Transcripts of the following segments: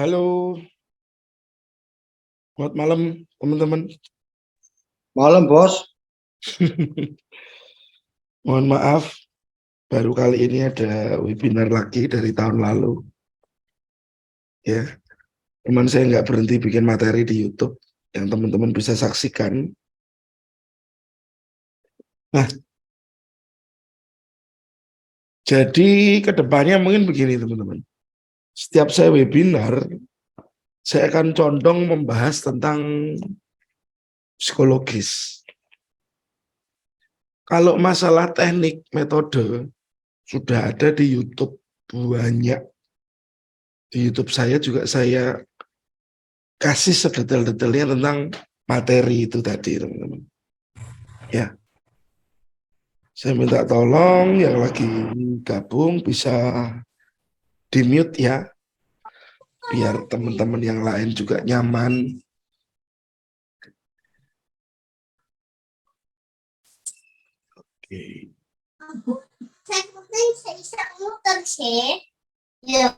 Halo, selamat malam teman-teman. Malam, Bos. Mohon maaf, baru kali ini ada webinar lagi dari tahun lalu. Ya, cuman saya nggak berhenti bikin materi di YouTube yang teman-teman bisa saksikan. Nah, jadi kedepannya mungkin begini teman-teman. Setiap saya webinar, saya akan condong membahas tentang psikologis. Kalau masalah teknik, metode, sudah ada di YouTube banyak. Di YouTube saya juga saya kasih sedetail-detailnya tentang materi itu tadi, teman-teman. Ya, saya minta tolong yang lagi gabung bisa di-mute ya, biar teman-teman yang lain juga nyaman. Oke. Saya bisa muter sih. Ya.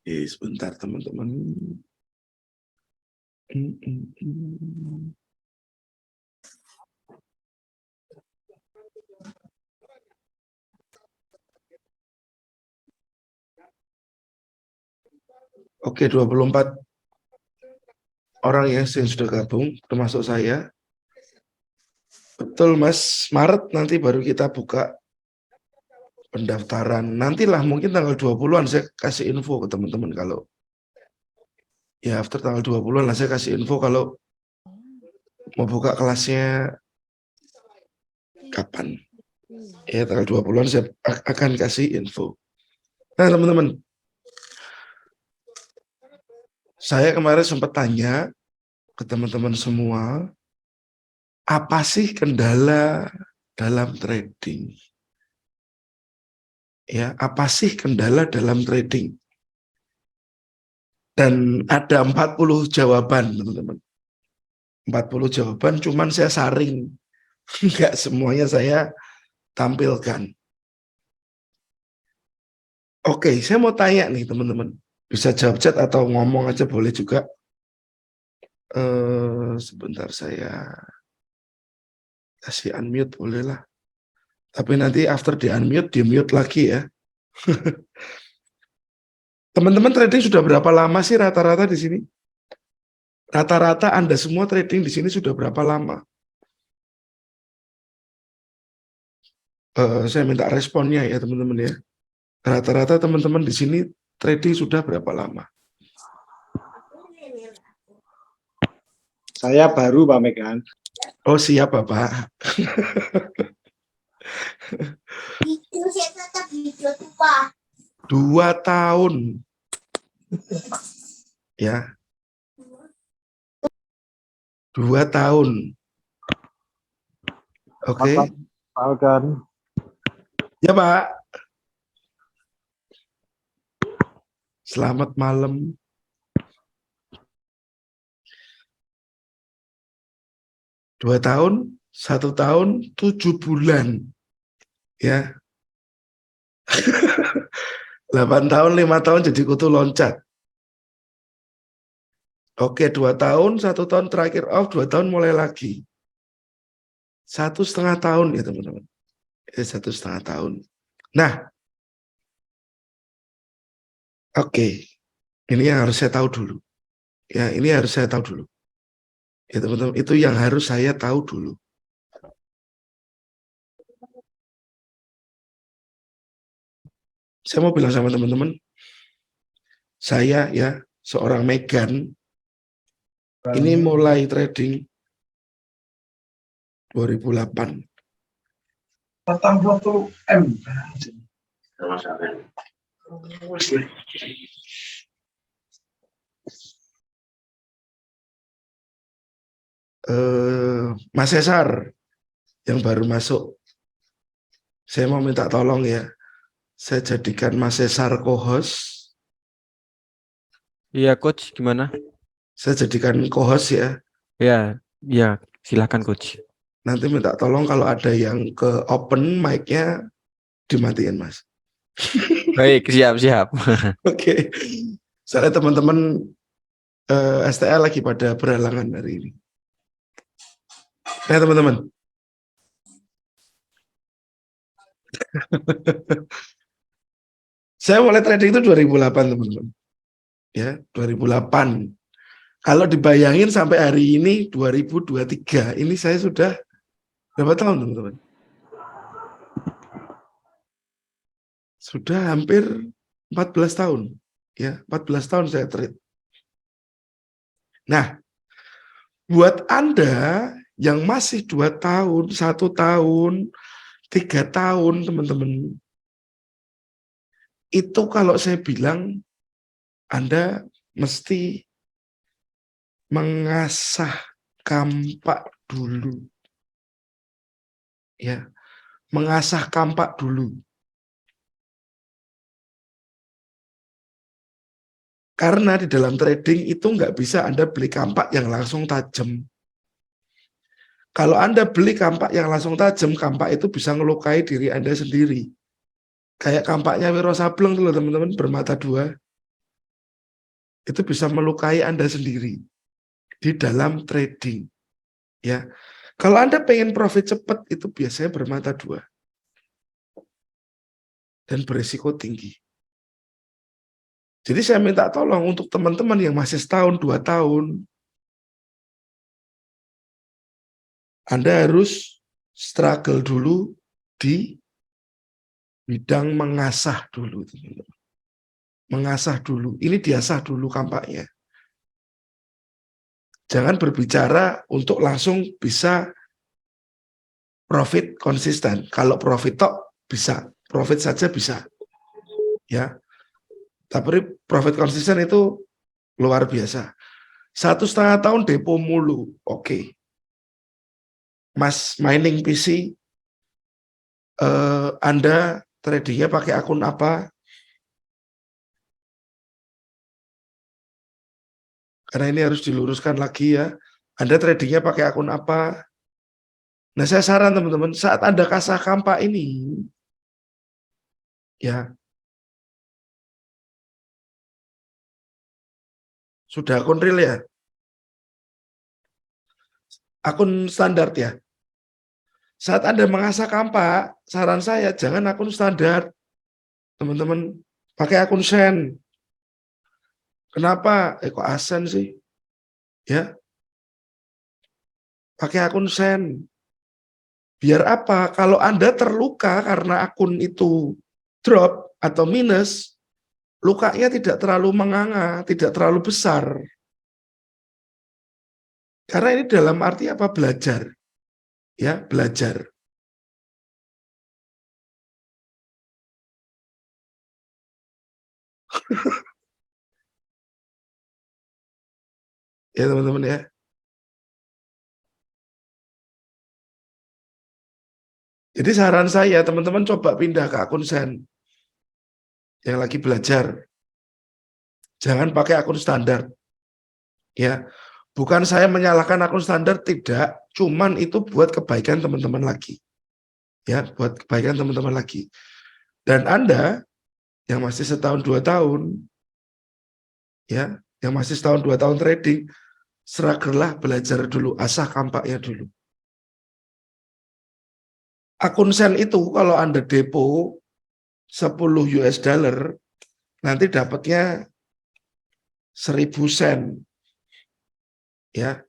Oke, sebentar teman-teman. Oke, 24 orang yang sudah gabung, termasuk saya. Betul Mas, Maret nanti baru kita buka pendaftaran. Nantilah mungkin tanggal 20-an saya kasih info ke teman-teman kalau ya after tanggal 20-an lah saya kasih info kalau mau buka kelasnya kapan. Ya tanggal 20-an saya akan kasih info. Nah teman-teman, saya kemarin sempat tanya ke teman-teman semua, apa sih kendala dalam trading? Ya, apa sih kendala dalam trading? Dan ada 40 jawaban, teman-teman. 40 jawaban, cuman saya saring. Enggak semuanya saya tampilkan. Oke, saya mau tanya nih, teman-teman. Bisa jawab chat atau ngomong aja boleh juga. Sebentar saya kasih unmute, boleh lah. Tapi nanti after di unmute, di mute lagi ya. Teman-teman trading sudah berapa lama sih rata-rata di sini? Rata-rata Anda semua trading di sini sudah berapa lama? Saya minta responnya ya teman-teman ya. Rata-rata teman-teman di sini trading sudah berapa lama? Saya baru, Pak Megan. Oh siap Bapak. Itu saya tetap video tua. 2 tahun. Ya. 2 tahun. Oke. Pak Megan. Ya Pak. Selamat malam. 2 tahun, 1 tahun, 7 bulan. Ya. 8 tahun, 5 tahun jadi kutu loncat. Oke, 2 tahun, 1 tahun terakhir off, 2 tahun mulai lagi. 1,5 tahun ya teman-teman. 1,5 tahun. Nah, oke. Ini yang harus saya tahu dulu. Ya, ini harus saya tahu dulu. Ya teman-teman, itu yang harus saya tahu dulu. Saya mau bilang sama teman-teman, saya ya seorang Megan, ini mulai trading 2008. 40 M. Mas Cesar yang baru masuk, saya mau minta tolong ya, saya jadikan Mas Cesar co-host. Iya coach, gimana? Saya jadikan co-host ya. Ya, silakan coach. Nanti minta tolong kalau ada yang ke open mic-nya dimatiin Mas. Baik, siap. Oke. Soalnya teman-teman STL lagi pada berhalangan hari ini. Nah, teman-teman. Saya mulai trading itu 2008, teman-teman. Ya, 2008. Kalau dibayangin sampai hari ini 2023, ini saya sudah berapa tahun, teman-teman? Sudah hampir 14 tahun. Ya, 14 tahun saya trade. Nah, buat Anda yang masih 2 tahun, 1 tahun, 3 tahun, teman-teman, itu kalau saya bilang Anda mesti mengasah kampak dulu. Ya, mengasah kampak dulu. Karena di dalam trading itu nggak bisa Anda beli kampak yang langsung tajam. Kalau Anda beli kampak yang langsung tajam, kampak itu bisa ngelukai diri Anda sendiri. Kayak kampaknya Wiro Sableng tuh, teman-teman, bermata dua. Itu bisa melukai Anda sendiri di dalam trading. Ya, kalau Anda pengen profit cepat, itu biasanya bermata dua dan berisiko tinggi. Jadi saya minta tolong untuk teman-teman yang masih setahun, 2 tahun, Anda harus struggle dulu di bidang mengasah dulu, teman-teman. Mengasah dulu, ini diasah dulu kampaknya. Jangan berbicara untuk langsung bisa profit konsisten. Kalau profit tok bisa, profit saja bisa. Ya. Tapi profit konsisten itu luar biasa. 1,5 tahun depo mulu, oke. Mas mining PC, Anda tradingnya pakai akun apa? Karena ini harus diluruskan lagi ya. Anda tradingnya pakai akun apa? Nah, saya saran teman-teman, saat Anda kasah kampak ini, ya, sudah akun real ya? Akun standar ya? Saat Anda mengasah kampak, saran saya jangan akun standar. Teman-teman, pakai akun Sen. Kenapa? Kok Asen sih? Ya, pakai akun Sen. Biar apa? Kalau Anda terluka karena akun itu drop atau minus, lukanya tidak terlalu menganga, tidak terlalu besar. Karena ini dalam arti apa? Belajar. Ya, belajar. Ya, teman-teman ya. Jadi saran saya, teman-teman coba pindah ke akun Sen yang lagi belajar. Jangan pakai akun standar. Ya, bukan saya menyalahkan akun standar, tidak. Cuman itu buat kebaikan teman-teman lagi. Ya, buat kebaikan teman-teman lagi. Dan Anda yang masih 1 tahun 2 tahun, ya, yang masih 1 tahun 2 tahun trading, seraglah belajar dulu, asah kampaknya dulu. Akun Sen itu kalau Anda depo 10 US dollar, nanti dapatnya 1000 sen. Ya.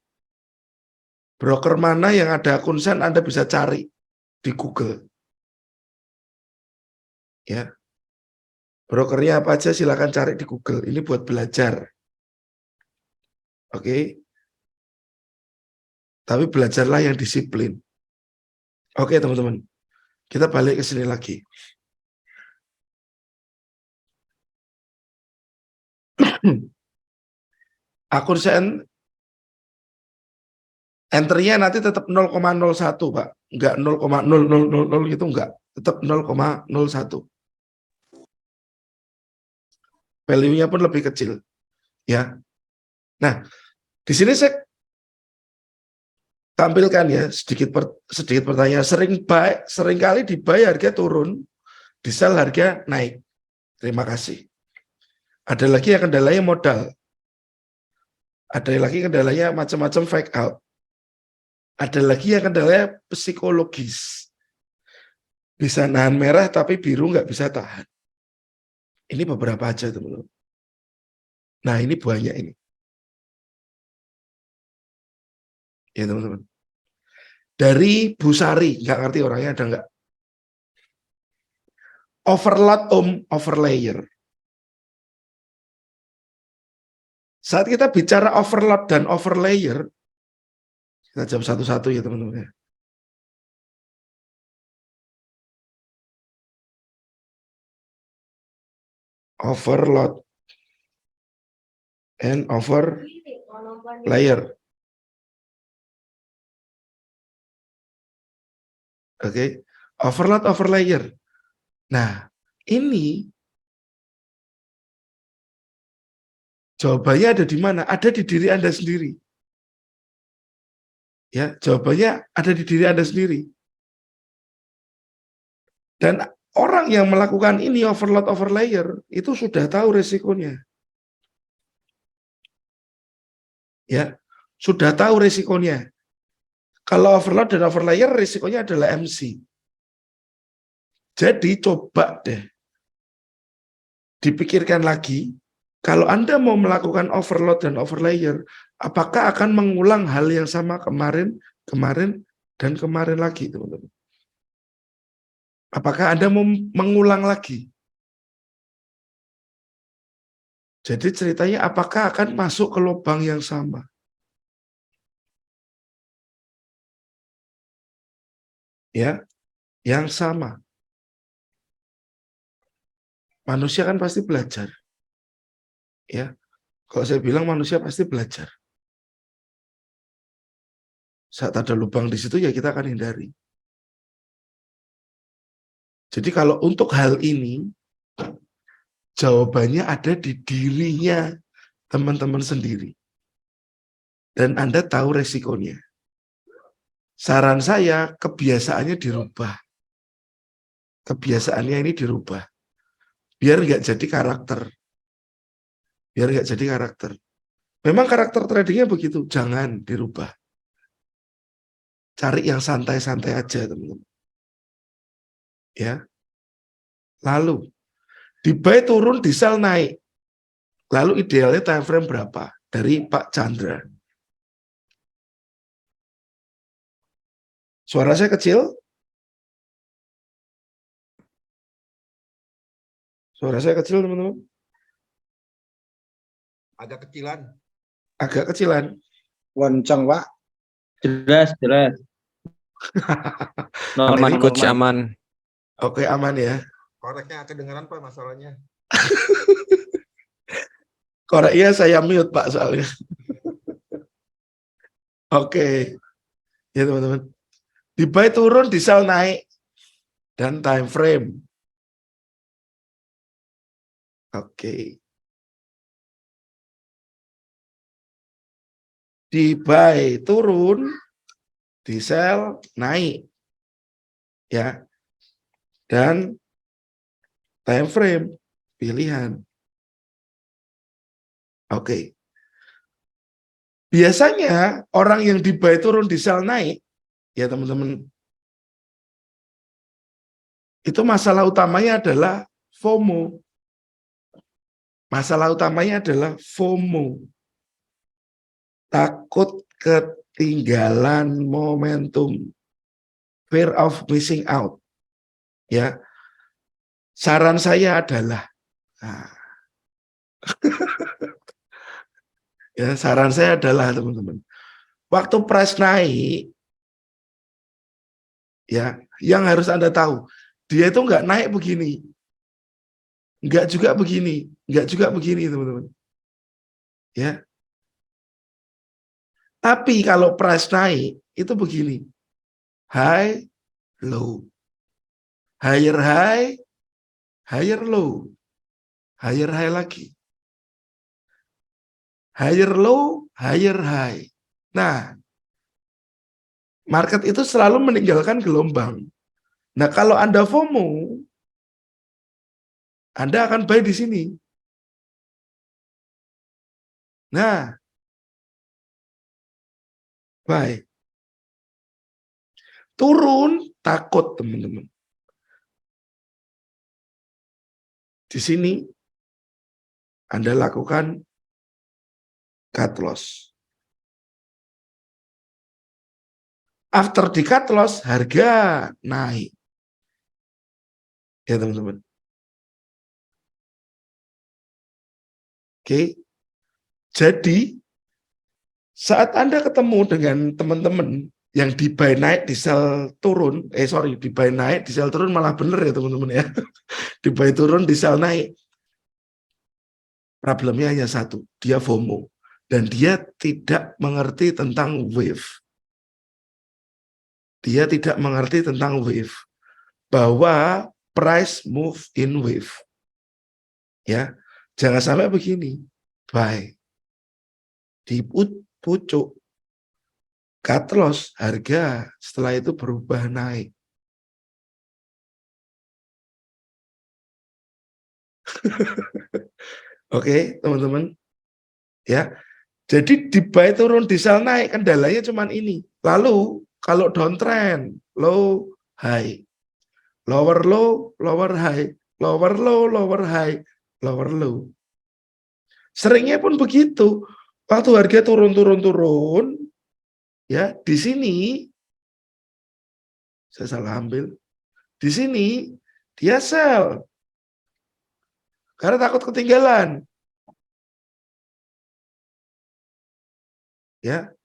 Broker mana yang ada akun Sen Anda bisa cari di Google. Ya. Brokernya apa aja silakan cari di Google. Ini buat belajar. Oke. Tapi belajarlah yang disiplin. Oke, teman-teman. Kita balik ke sini lagi. Akun Sen entry-nya nanti tetap 0,01, Pak. Enggak 0,0000 gitu, enggak. Tetap 0,01. Value-nya pun lebih kecil. Ya. Nah, di sini saya tampilkan ya sedikit pertanyaan. Sering kali di buy harga turun, di sell harga naik. Terima kasih. Ada lagi yang kendalanya modal. Ada lagi kendalanya macam-macam fake out. Ada lagi yang kendalanya psikologis. Bisa nahan merah tapi biru nggak bisa tahan. Ini beberapa aja teman-teman. Nah ini banyak ini. Ya teman-teman. Dari Bu Sari, nggak ngerti orangnya ada nggak? Overload overlayer. Saat kita bicara overload dan overlayer, kita jawab satu-satu ya teman-teman. Overload and overlayer. Oke, overload overlayer. Nah, ini jawabannya ada di mana? Ada di diri Anda sendiri. Ya, jawabannya ada di diri Anda sendiri. Dan orang yang melakukan ini overload overlayer itu sudah tahu resikonya. Ya, sudah tahu resikonya. Kalau overload dan overlayer resikonya adalah MC. Jadi coba deh dipikirkan lagi, kalau Anda mau melakukan overload dan overlayer, apakah akan mengulang hal yang sama kemarin, dan kemarin lagi, teman-teman? Apakah Anda mau mengulang lagi? Jadi ceritanya apakah akan masuk ke lubang yang sama? Ya, yang sama. Manusia kan pasti belajar. Ya, kalau saya bilang manusia pasti belajar. Saat ada lubang di situ ya kita akan hindari. Jadi kalau untuk hal ini, jawabannya ada di dirinya teman-teman sendiri. Dan Anda tahu resikonya. Saran saya, kebiasaannya dirubah. Kebiasaannya ini dirubah. Biar nggak jadi karakter. Biar nggak jadi karakter. Memang karakter tradingnya begitu, jangan dirubah. Cari yang santai-santai aja, teman-teman. Ya. Lalu, di buy turun, di sell naik. Lalu idealnya time frame berapa? Dari Pak Chandra. Suara saya kecil? Suara saya kecil, teman-teman? Agak kecilan. Agak kecilan. Lonceng, Pak. Jelas. Aman, Ini coach, aman. aman. Oke, aman ya. Koreknya kedengeran Pak masalahnya. Koreknya saya mute Pak soalnya. Oke. Ya teman-teman. Di buy turun, di sell naik. Dan time frame. Oke. Di buy turun, di sell naik. Ya. Dan time frame pilihan. Oke. Biasanya orang yang di buy turun, di sell naik, ya teman-teman, itu masalah utamanya adalah FOMO. Masalah utamanya adalah FOMO. Takut ketinggalan momentum. Fear of missing out. Ya. Saran saya adalah ya, saran saya adalah teman-teman, waktu price naik, ya, yang harus Anda tahu, dia itu nggak naik begini, nggak juga begini, nggak juga begini, teman-teman. Ya. Tapi kalau price naik itu begini, high, low, higher high, higher low, higher high lagi, higher low, higher high. Nah, market itu selalu meninggalkan gelombang. Nah, kalau Anda FOMO, Anda akan buy di sini. Nah, buy. Turun, takut teman-teman. Di sini Anda lakukan cut loss. After di cut loss, harga naik. Ya teman-teman. Oke. Jadi, saat Anda ketemu dengan teman-teman yang di buy naik, di sell turun, di buy naik, di sell turun malah bener ya teman-teman ya. Di buy turun, di sell naik. Problemnya hanya satu, dia FOMO. Dan dia tidak mengerti tentang wave. Dia tidak mengerti tentang wave. Bahwa price move in wave. Ya, jangan sampai begini. Buy. Di pucuk. Cut loss, harga setelah itu berubah naik. Oke, teman-teman. Ya. Jadi di buy turun, di sell naik, kendalanya cuma ini. Lalu kalau downtrend, low, high. Lower low, lower high. Lower low, lower high. Lower low. Seringnya pun begitu. Waktu harga turun, ya, di sini saya salah ambil. Di sini dia sell. Karena takut ketinggalan. Ya.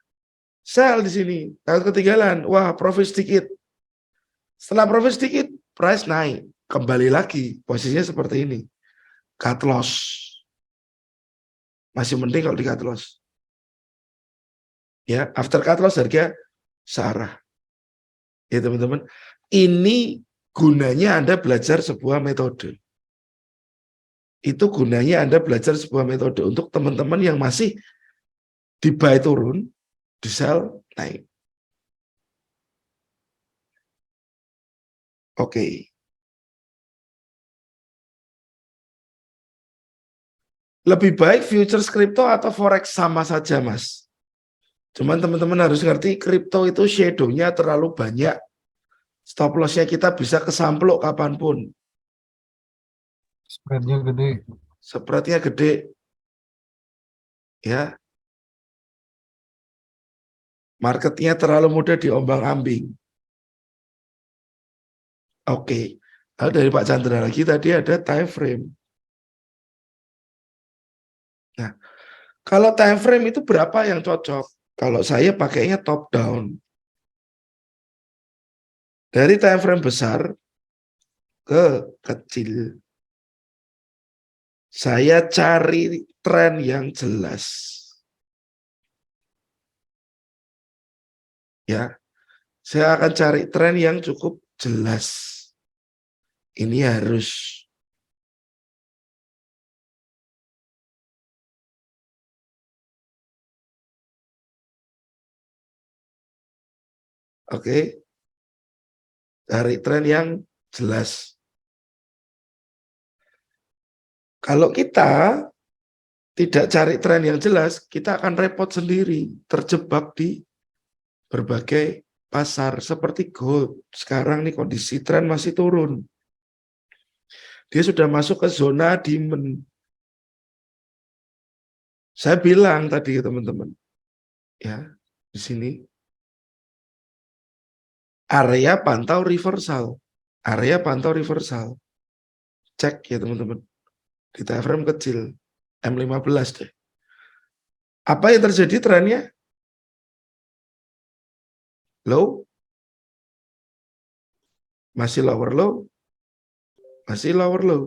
Sell di sini, takut ketinggalan. Wah, profit sedikit. Setelah profit sedikit, price naik. Kembali lagi, posisinya seperti ini. Cut loss. Masih mending kalau di cut loss. Ya, after cut loss harga searah. Ya, teman-teman. Ini gunanya Anda belajar sebuah metode. Itu gunanya Anda belajar sebuah metode untuk teman-teman yang masih di buy turun, di sell naik. Oke. Lebih baik futures kripto atau forex sama saja, Mas. Cuman teman-teman harus ngerti kripto itu shadow-nya terlalu banyak. Stop loss-nya kita bisa kesamplok kapanpun. Spread-nya gede. Spread-nya gede. Ya. Market-nya terlalu mudah diombang-ambing. Oke. Lalu dari Pak Chandra lagi tadi ada time frame. Nah, kalau time frame itu berapa yang cocok? Kalau saya pakainya top down. Dari time frame besar ke kecil. Saya cari tren yang jelas. Ya. Saya akan cari tren yang cukup jelas. Ini harus. Oke. Cari tren yang jelas. Kalau kita tidak cari tren yang jelas, kita akan repot sendiri, terjebak di berbagai pasar seperti gold. Sekarang nih kondisi tren masih turun. Dia sudah masuk ke zona demand. Saya bilang tadi ke teman-teman, ya, di sini area pantau reversal. Area pantau reversal. Cek ya teman-teman. Di time frame kecil. M15 deh. Apa yang terjadi trennya? Low. Masih lower low. Masih lower low.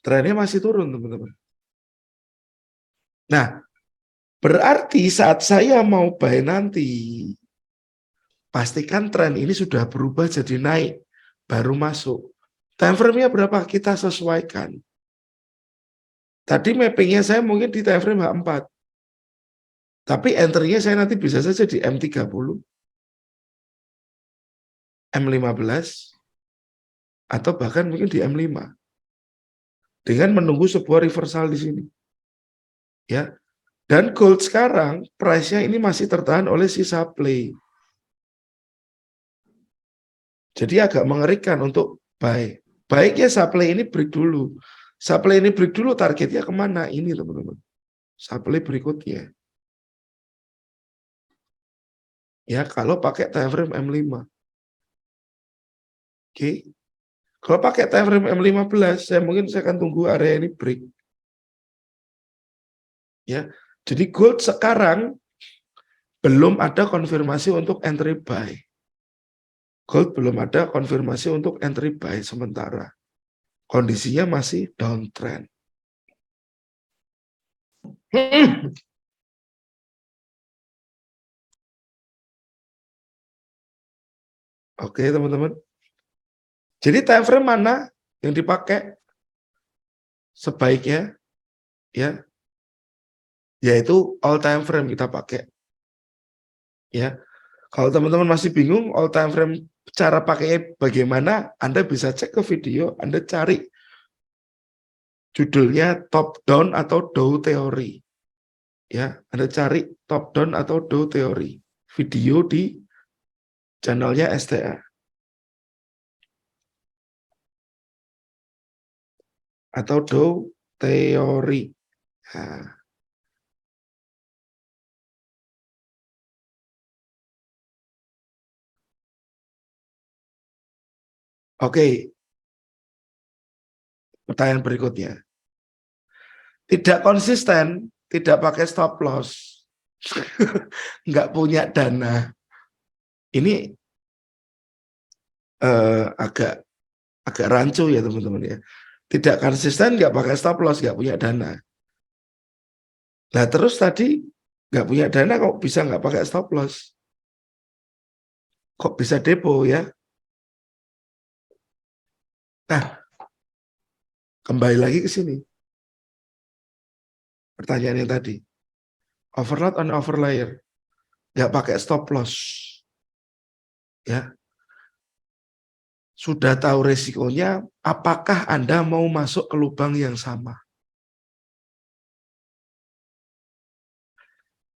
Trennya masih turun teman-teman. Nah, berarti saat saya mau buy nanti, pastikan tren ini sudah berubah jadi naik. Baru masuk. Time frame-nya berapa? Kita sesuaikan. Tadi mappingnya saya mungkin di time frame H4. Tapi entry-nya saya nanti bisa saja di M30, M15, atau bahkan mungkin di M5. dengan menunggu sebuah reversal di sini. Ya. Dan gold sekarang price-nya ini masih tertahan oleh si supply. Jadi agak mengerikan untuk buy. Baiknya supply ini break dulu. Supply ini break dulu, targetnya kemana? Ini teman-teman. Supply berikutnya. Ya, kalau pakai time frame M5. Oke. Kalau pakai time frame M15, saya akan tunggu area ini break. Ya. Jadi gold sekarang belum ada konfirmasi untuk entry buy. Gold belum ada konfirmasi untuk entry buy sementara. Kondisinya masih downtrend. Oke, teman-teman. Jadi time frame mana yang dipakai? Sebaiknya ya, yaitu all time frame kita pakai. Ya. Kalau teman-teman masih bingung all time frame cara pakainya bagaimana, Anda bisa cek ke video, Anda cari judulnya top down atau Dow Theory. Ya, Anda cari top down atau Dow Theory. Video di channelnya STA. Atau Dow Theory. Nah. Oke. Pertanyaan berikutnya. Tidak konsisten, tidak pakai stop loss. Nggak punya dana. Ini agak rancu ya teman-teman ya. Tidak konsisten, nggak pakai stop loss, nggak punya dana. Nah terus tadi nggak punya dana kok bisa nggak pakai stop loss? Kok bisa depo ya? Nah, kembali lagi ke sini. Pertanyaan yang tadi. Overload on overlayer. Nggak pakai stop loss. Ya. Sudah tahu resikonya, apakah Anda mau masuk ke lubang yang sama?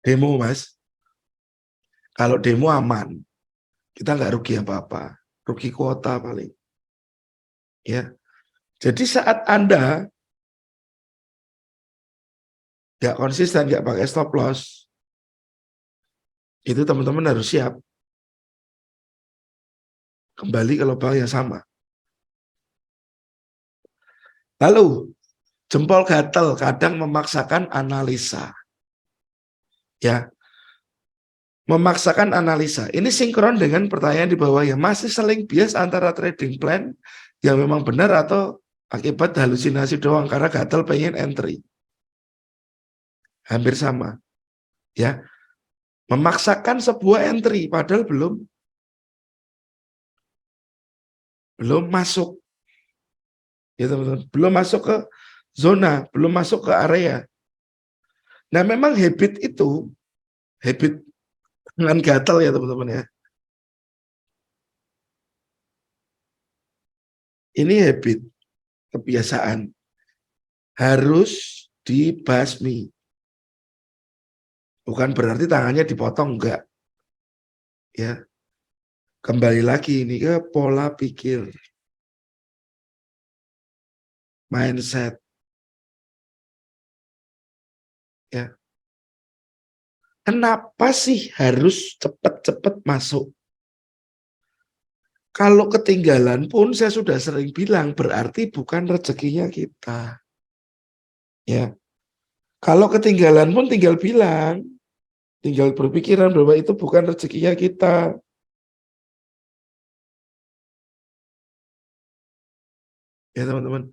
Demo, Mas. Kalau demo aman. Kita nggak rugi apa-apa. Rugi kuota paling. Ya. Jadi saat Anda nggak konsisten, nggak pakai stop loss, itu teman-teman harus siap. Kembali ke lubang yang sama. Lalu, jempol gatel kadang memaksakan analisa. Ya, memaksakan analisa. Ini sinkron dengan pertanyaan di bawah ya, masih seling bias antara trading plan yang memang benar atau akibat halusinasi doang karena gatel pengen entry. Hampir sama. Ya. Memaksakan sebuah entry padahal belum masuk. Ya teman-teman, belum masuk ke zona, belum masuk ke area. Nah, memang habit dengan gatel ya teman-teman ya. Ini habit, kebiasaan. Harus dibasmi. Bukan berarti tangannya dipotong, enggak. Ya. Kembali lagi ini ke pola pikir. Mindset. Ya. Kenapa sih harus cepat-cepat masuk? Kalau ketinggalan pun saya sudah sering bilang berarti bukan rezekinya kita. Ya. Kalau ketinggalan pun tinggal bilang, tinggal berpikiran bahwa itu bukan rezekinya kita. Ya teman-teman.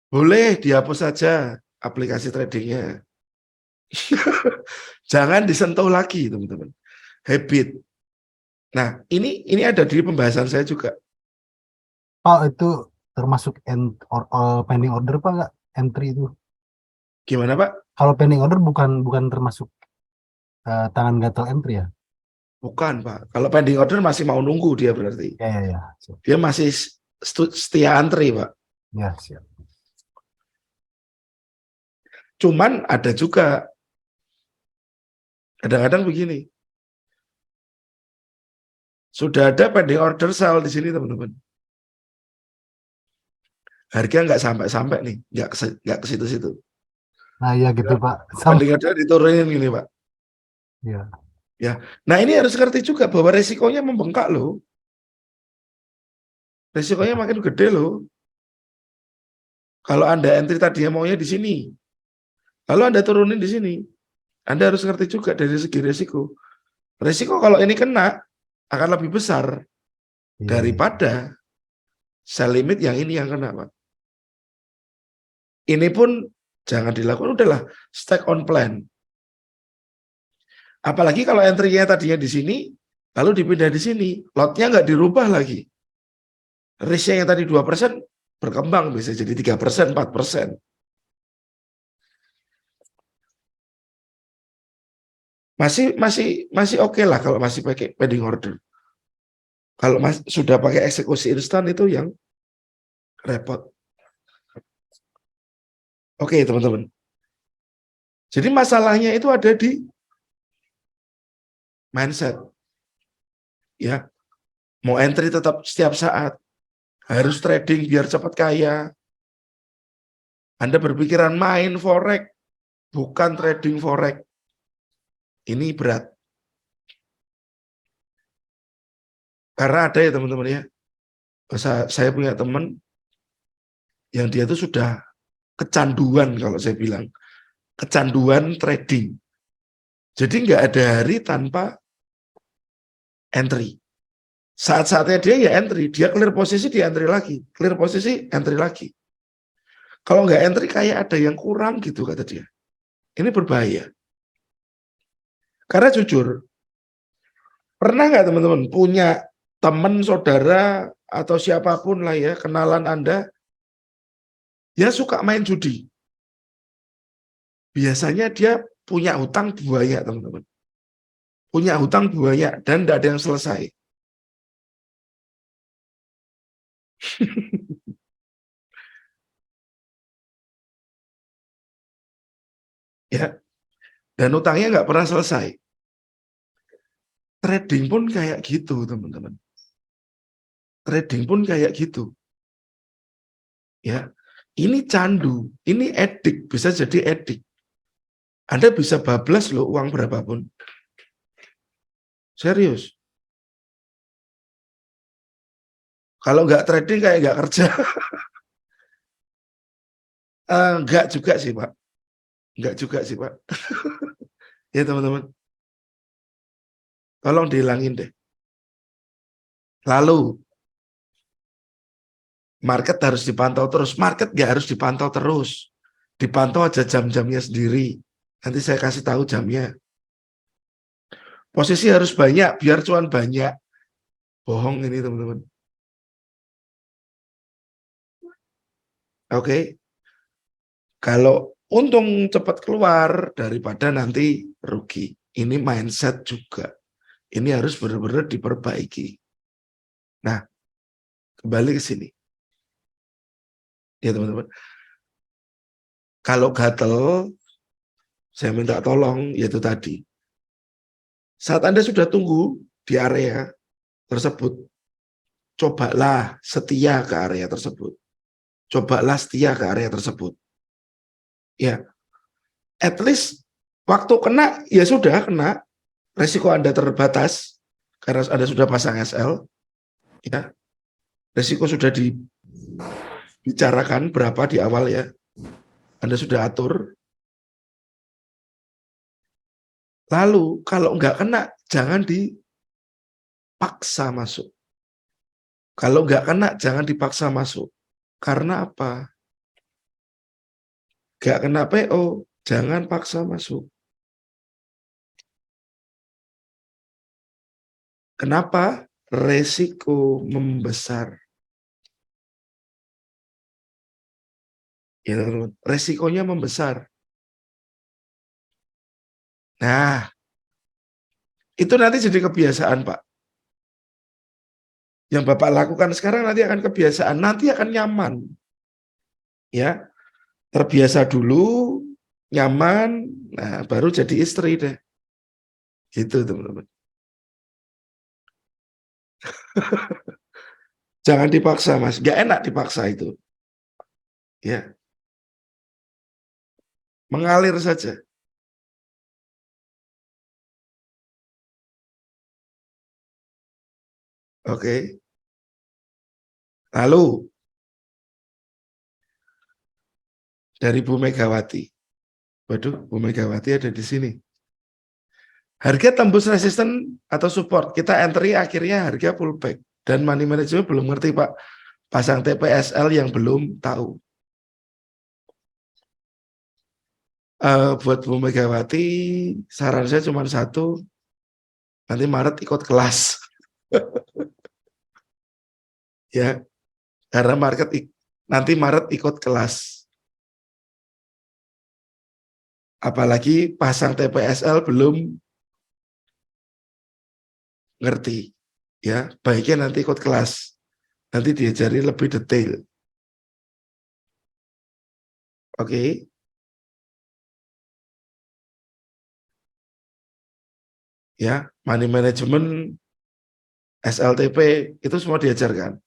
Boleh dihapus saja aplikasi tradingnya. Jangan disentuh lagi teman-teman. Habit. Nah ini ada di pembahasan saya juga. Pak, itu termasuk pending order Pak nggak? Entry itu. Gimana Pak? Kalau pending order bukan termasuk tangan gatal entry ya? Bukan, Pak. Kalau pending order masih mau nunggu dia berarti. Ya. Siap. Dia masih setia antri, Pak. Ya, siap. Cuman ada juga kadang-kadang begini. Sudah ada pending order sale di sini, teman-teman. Harga nggak sampai-sampai nih, nggak ke situ-situ. Nah, ya gitu, Pak. Sama. Pending order diturunin gini, Pak. Ya. Ya. Nah, ini harus ngerti juga bahwa resikonya membengkak loh. Resikonya makin gede loh. Kalau Anda entry tadinya maunya di sini, lalu Anda turunin di sini, Anda harus ngerti juga dari segi resiko. Resiko kalau ini kena akan lebih besar Iya, daripada sell limit yang ini yang kena, Pak. Ini pun jangan dilakukan, udahlah stack on plan. Apalagi kalau entry-nya tadinya di sini, lalu dipindah di sini, lotnya nggak dirubah lagi. Risk-nya yang tadi 2% berkembang bisa jadi 3%, 4%. Masih oke lah kalau masih pakai pending order. Kalau sudah pakai eksekusi instan itu yang repot. Oke, teman-teman. Jadi masalahnya itu ada di mindset. Ya. Mau entry tetap setiap saat. Harus trading biar cepat kaya. Anda berpikiran main forex, bukan trading forex. Ini berat. Karena ada ya teman-teman ya. Saya punya teman yang dia itu sudah kecanduan kalau saya bilang. Kecanduan trading. Jadi nggak ada hari tanpa entry. Saat-saatnya dia ya entry. Dia clear posisi, dia entry lagi. Clear posisi, entry lagi. Kalau nggak entry kayak ada yang kurang gitu kata dia. Ini berbahaya. Karena jujur, pernah nggak teman-teman punya teman, saudara, atau siapapun lah ya, kenalan Anda, dia suka main judi. Biasanya dia punya hutang banyak, teman-teman. Punya hutang banyak, dan tidak ada yang selesai. Ya, dan hutangnya nggak pernah selesai. Trading pun kayak gitu, teman-teman. Trading pun kayak gitu. Ya, ini candu, ini edik, bisa jadi edik. Anda bisa bablas loh uang berapapun. Serius. Kalau nggak trading kayak nggak kerja. Nggak juga sih, Pak. Nggak juga sih, Pak. Ya, teman-teman. Tolong dihilangin deh. Lalu, market harus dipantau terus. Market nggak harus dipantau terus. Dipantau aja jam-jamnya sendiri. Nanti saya kasih tahu jamnya. Posisi harus banyak, biar cuan banyak. Bohong ini, teman-teman. Oke. Kalau untung cepat keluar daripada nanti rugi. Ini mindset juga. Ini harus benar-benar diperbaiki. Nah, kembali ke sini. Ya, teman-teman. Kalau gatel, saya minta tolong, yaitu tadi. Saat Anda sudah tunggu di area tersebut, cobalah setia ke area tersebut. Cobalah setia ke area tersebut. Ya, at least waktu kena, ya sudah kena. Resiko Anda terbatas, karena Anda sudah pasang SL. Ya, resiko sudah dibicarakan berapa di awal ya. Anda sudah atur. Lalu kalau nggak kena, jangan dipaksa masuk. Kalau nggak kena, jangan dipaksa masuk. Karena apa? Nggak kena PO, jangan paksa masuk. Kenapa? Resiko membesar. Ya, teman-teman. Resikonya membesar. Nah, Itu nanti jadi kebiasaan, Pak. Yang Bapak lakukan sekarang nanti akan kebiasaan, nanti akan nyaman. Ya, terbiasa dulu, nyaman, nah baru jadi istri deh. Gitu, teman-teman. Jangan dipaksa, Mas. Gak enak dipaksa itu. Ya. Mengalir saja. Oke. Lalu dari Bu Megawati. Waduh, Bu Megawati ada di sini. Harga tembus resisten atau support. Kita entry akhirnya harga pullback. Dan money management belum ngerti, Pak. Pasang TPSL yang belum tahu. Buat Bu Megawati, saran saya cuma satu. Nanti Maret ikut kelas. Ya, karena nanti Maret ikut kelas. Apalagi pasang TPSL belum ngerti. Ya, baiknya nanti ikut kelas. Nanti diajari lebih detail. Oke. Ya, money management, SLTP, itu semua diajarkan.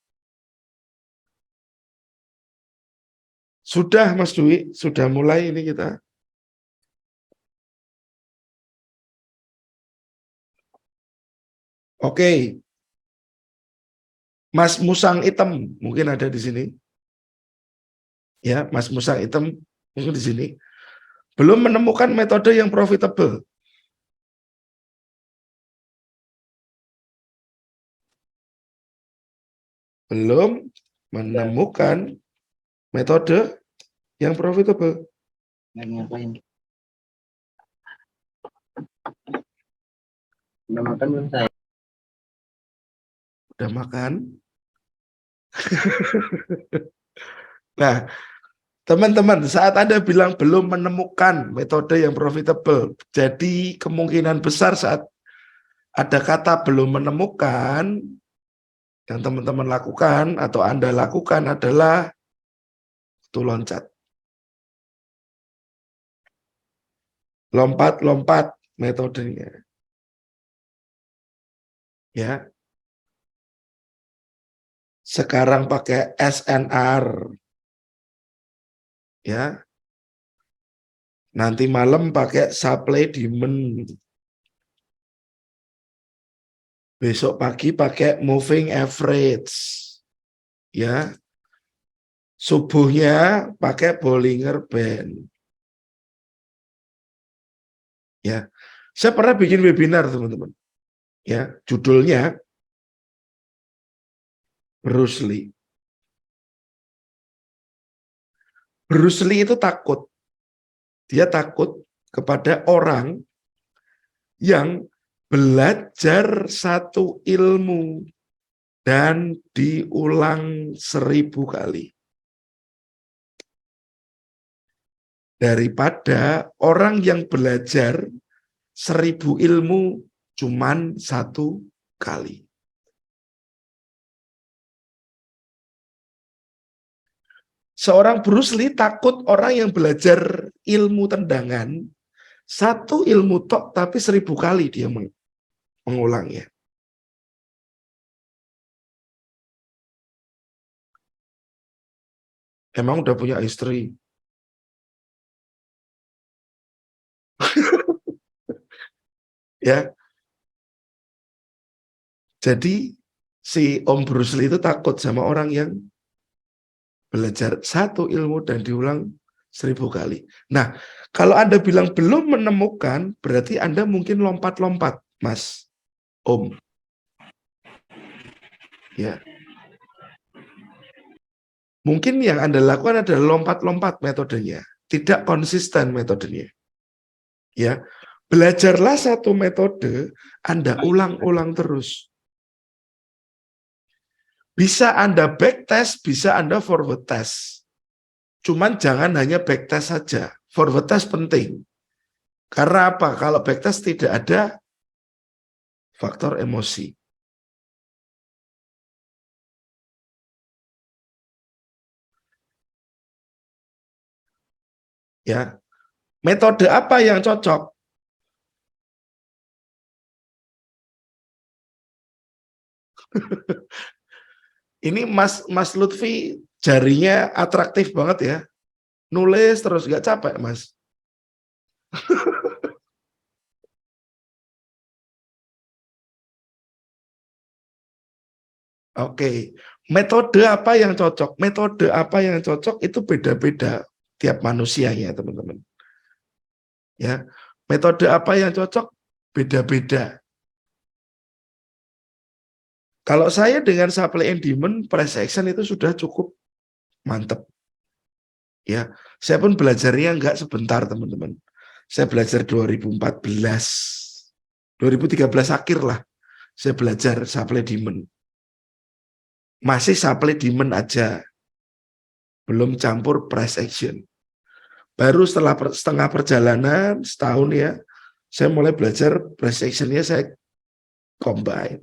Sudah, Mas Dwi, sudah mulai ini kita. Oke. Mas Musang Hitam mungkin ada di sini. Ya, Mas Musang Hitam mungkin di sini. Belum menemukan metode yang profitable. Belum menemukan metode yang profitable. Udah makan belum saya? Udah makan? Nah, teman-teman, saat Anda bilang belum menemukan metode yang profitable, jadi kemungkinan besar saat ada kata belum menemukan, yang teman-teman lakukan atau Anda lakukan adalah itu loncat. Lompat-lompat metodenya. Ya. Sekarang pakai SNR. Ya. Nanti malam pakai supply demand. Besok pagi pakai moving average. Ya. Subuhnya pakai Bollinger Band. Ya. Saya pernah bikin webinar, teman-teman. Ya, judulnya Bruce Lee. Bruce Lee itu takut. Dia takut kepada orang yang belajar satu ilmu dan diulang 1000 kali. Daripada orang yang belajar 1000 ilmu cuman 1 kali. Seorang Bruce Lee takut orang yang belajar ilmu tendangan, 1 ilmu tok tapi 1000 kali dia mengulangnya. Emang udah punya istri? Ya. Jadi si Om Bruce Lee itu takut sama orang yang belajar 1 ilmu dan diulang 1000 kali. Nah, kalau Anda bilang belum menemukan, berarti Anda mungkin lompat-lompat, Mas Om. Ya. Mungkin yang Anda lakukan adalah lompat-lompat metodenya, tidak konsisten metodenya. Ya. Belajarlah 1 metode, Anda ulang-ulang terus. Bisa Anda backtest, bisa Anda forward test. Cuman jangan hanya backtest saja. Forward test penting. Karena apa? Kalau backtest tidak ada faktor emosi. Ya, metode apa yang cocok? Ini Mas Lutfi jarinya atraktif banget ya. Nulis terus gak capek, Mas. Oke, metode apa yang cocok? Metode apa yang cocok itu beda-beda tiap manusianya, teman-teman. Ya, metode apa yang cocok beda-beda. Kalau saya dengan supply and demand price action itu sudah cukup mantep. Ya, saya pun belajarnya nggak sebentar, teman-teman. Saya belajar 2014, 2013 akhir lah. Saya belajar supply demand. Masih supply demand aja, belum campur price action. Baru setelah setengah perjalanan, setahun ya, saya mulai belajar price action-nya saya combine.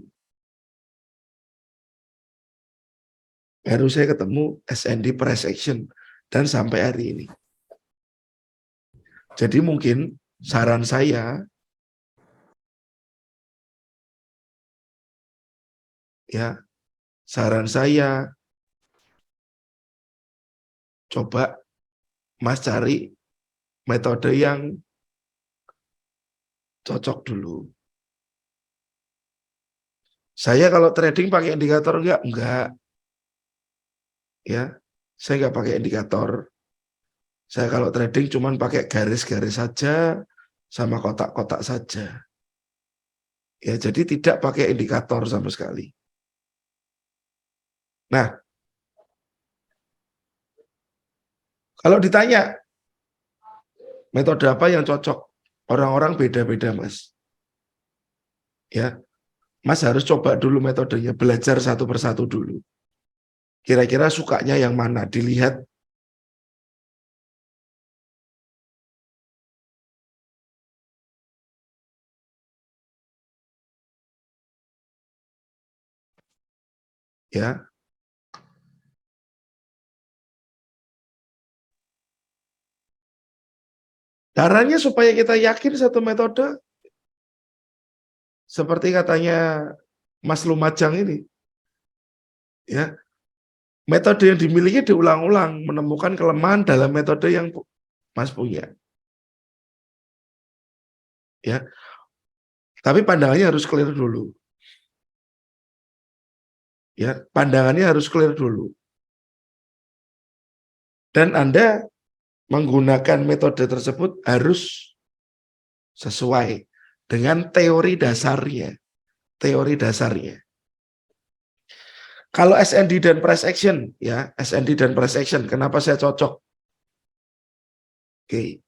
Baru saya ketemu S&D price action dan sampai hari ini. Jadi mungkin saran saya ya, saran saya coba Mas cari metode yang cocok dulu. Saya kalau trading pakai indikator enggak. Ya, saya enggak pakai indikator. Saya kalau trading cuman pakai garis-garis saja sama kotak-kotak saja. Ya, jadi tidak pakai indikator sama sekali. Nah, kalau ditanya metode apa yang cocok, orang-orang beda-beda, Mas. Ya, Mas harus coba dulu metodenya, belajar satu persatu dulu. Kira-kira sukanya yang mana? Dilihat. Ya, caranya supaya kita yakin satu metode, seperti katanya Mas Lumajang ini, ya, metode yang dimiliki diulang-ulang, menemukan kelemahan dalam metode yang Mas punya. Ya, tapi pandangannya harus clear dulu. Ya, pandangannya harus clear dulu. Dan Anda menggunakan metode tersebut harus sesuai dengan teori dasarnya. Teori dasarnya. Kalau S&D dan price action, ya, S&D dan price action, kenapa saya cocok? Oke.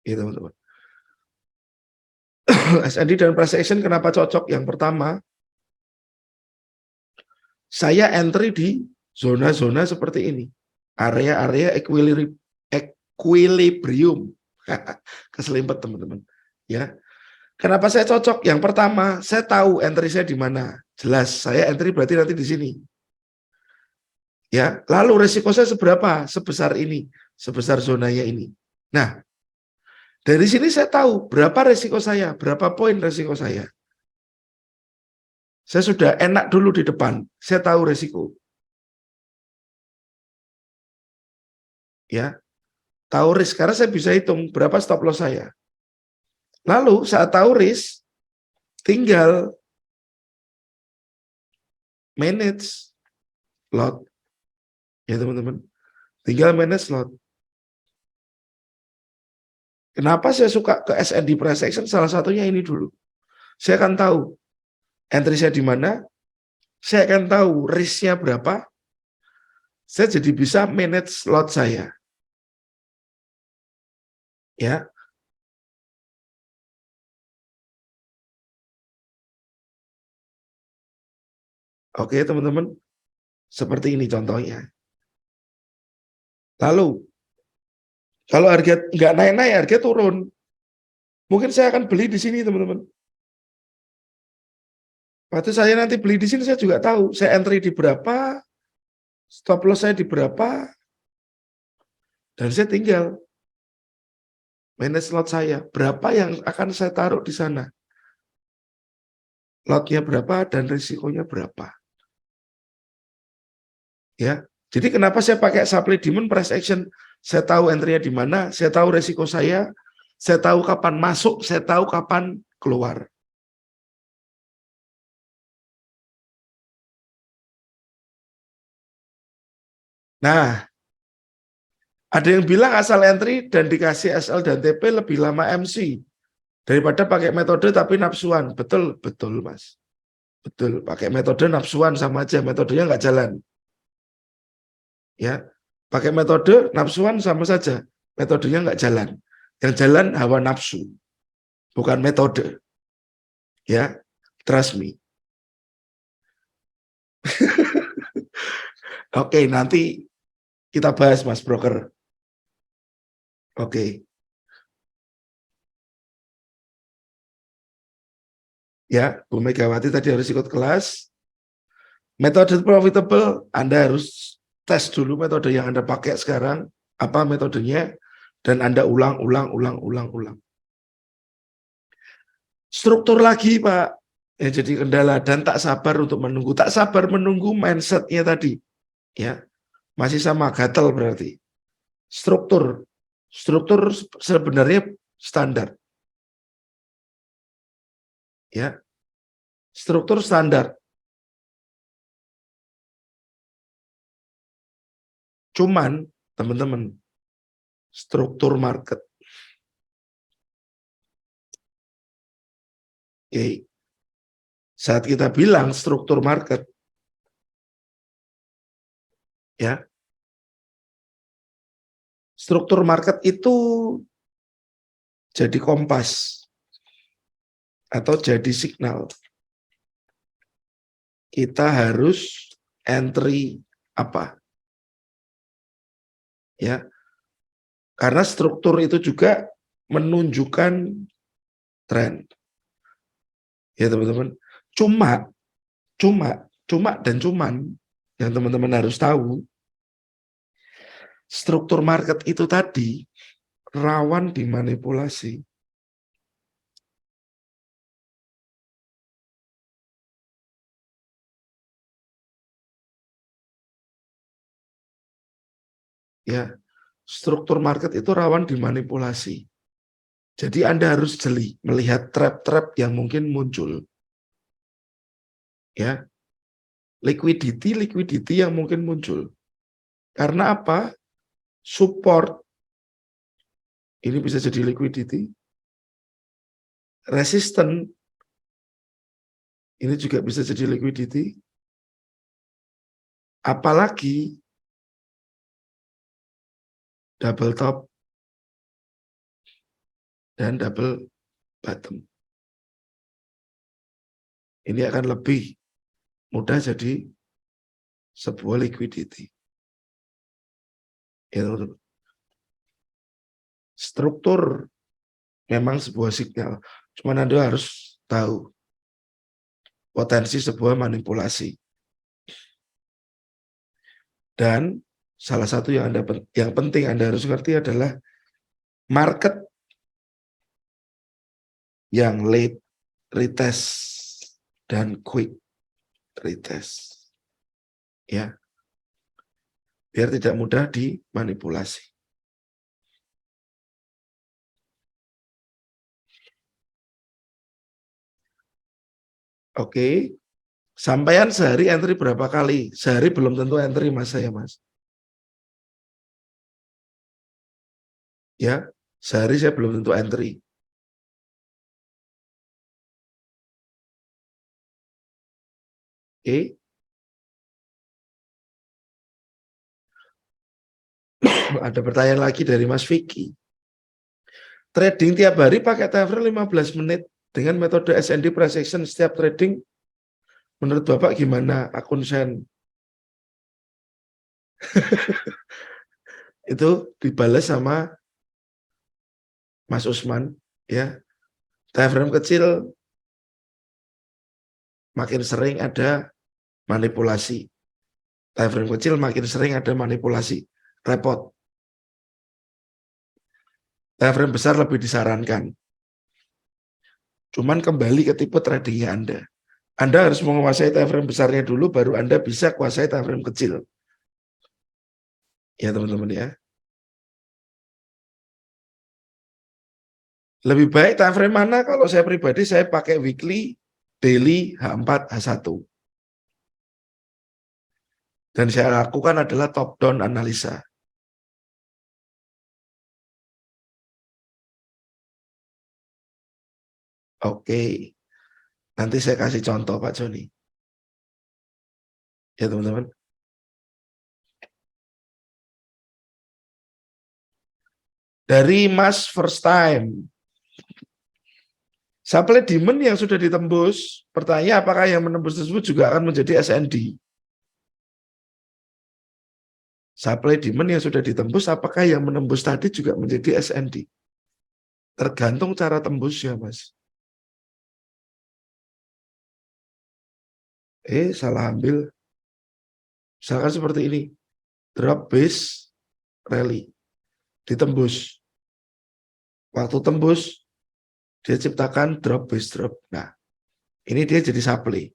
Gitu, teman-teman. S&D dan price action kenapa cocok? Yang pertama, saya entry di zona-zona seperti ini. Area-area equilibrium. Keselimpet, teman-teman. Ya. Kenapa saya cocok? Yang pertama, saya tahu entry saya di mana. Jelas, saya entry berarti nanti di sini. Ya, lalu resiko saya seberapa? Sebesar ini, sebesar zonanya ini. Nah, dari sini saya tahu berapa resiko saya, berapa poin resiko saya. Saya sudah enak dulu di depan, saya tahu resiko. Ya, tahu risk karena saya bisa hitung berapa stop loss saya. Lalu saat tahu risk, tinggal manage lot. Ya teman-teman, tinggal manage lot. Kenapa saya suka ke S&D price action? Salah satunya ini dulu. Saya akan tahu entry saya di mana, saya akan tahu risk-nya berapa, saya jadi bisa manage lot saya. Ya. Oke, teman-teman. Seperti ini contohnya. Lalu, kalau harga nggak naik-naik, harga turun. Mungkin saya akan beli di sini, teman-teman. Waktu saya nanti beli di sini, saya juga tahu. Saya entry di berapa, stop loss saya di berapa, dan saya tinggal manage lot saya. Berapa yang akan saya taruh di sana. Lotnya berapa dan risikonya berapa. Ya, jadi kenapa saya pakai supply demand price action? Saya tahu entry-nya di mana, saya tahu risiko saya tahu kapan masuk, saya tahu kapan keluar. Nah, ada yang bilang asal entry dan dikasih SL dan TP lebih lama MC daripada pakai metode tapi nafsuan. Betul, betul Mas. Betul, pakai metode nafsuan sama aja, metodenya nggak jalan. Ya, pakai metode nafsuan sama saja, metodenya nggak jalan. Yang jalan hawa nafsu, bukan metode. Ya, trust me. Oke, nanti kita bahas Mas Broker. Oke. Ya, Bu Megawati tadi harus ikut kelas. Metode profitable, Anda harus tes dulu metode yang Anda pakai sekarang, apa metodenya, dan Anda ulang. Struktur lagi, Pak. Ya, jadi kendala, dan tak sabar untuk menunggu. Tak sabar menunggu mindset-nya tadi. Ya, masih sama, gatel berarti. Struktur sebenarnya standar. Ya, struktur standar. Cuman, teman-teman, struktur market. Oke. Saat kita bilang struktur market, ya, struktur market itu jadi kompas atau jadi signal. Kita harus entry apa? Ya, karena struktur itu juga menunjukkan tren. Ya teman-teman, cuma yang teman-teman harus tahu, struktur market itu tadi rawan dimanipulasi. Ya, struktur market itu rawan dimanipulasi. Jadi Anda harus jeli melihat trap-trap yang mungkin muncul. Ya, liquidity yang mungkin muncul. Karena apa? Support ini bisa jadi liquidity. Resistance ini juga bisa jadi liquidity. Apalagi double top dan double bottom. Ini akan lebih mudah jadi sebuah liquidity. Ya, teman-teman. Struktur memang sebuah signal. Cuman Anda harus tahu potensi sebuah manipulasi. Dan salah satu yang penting Anda harus ngerti adalah market yang late retest dan quick retest. Ya. Biar tidak mudah dimanipulasi. Oke. Sampaian sehari entry berapa kali? Sehari belum tentu entry Mas saya, Mas. Ya, sehari saya belum tentu entry. Oke. Ada pertanyaan lagi dari Mas Vicky. Trading tiap hari pakai time frame 15 menit dengan metode S&D price action setiap trading Menurut Bapak gimana akun Sen? Itu dibalas sama Mas Usman, ya. Time frame kecil makin sering ada manipulasi. Time frame kecil makin sering ada manipulasi. Repot. Time frame besar lebih disarankan. Cuman kembali ke tipe tradingnya Anda. Anda harus menguasai time frame besarnya dulu, baru Anda bisa kuasai time frame kecil. Ya teman-teman ya. Lebih baik time frame mana? Kalau saya pribadi saya pakai weekly, daily, H4, H1. Dan saya lakukan adalah top down analisa. Oke. Nanti saya kasih contoh Pak Joni. Ya teman-teman. Dari Mas first time. Supply demand yang sudah ditembus, pertanyaan apakah yang menembus tersebut juga akan menjadi SND? Supply demand yang sudah ditembus, apakah yang menembus tadi juga menjadi SND? Tergantung cara tembusnya, Mas. Salah ambil. Misalkan seperti ini. Drop base rally. Ditembus. Waktu tembus, dia ciptakan drop base drop. Nah, ini dia jadi supply.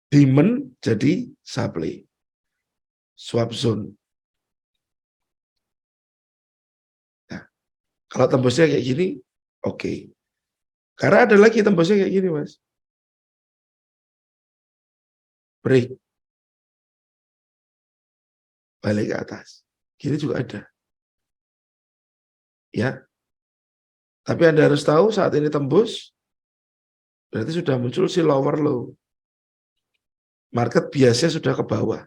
Demand jadi supply. Swap zone. Nah, kalau tembusnya kayak gini, oke. Karena ada lagi tembusnya kayak gini, Mas. Break. Balik ke atas. Gini juga ada. Ya. Tapi Anda harus tahu saat ini tembus, berarti sudah muncul si lower low. Market biasnya sudah ke bawah.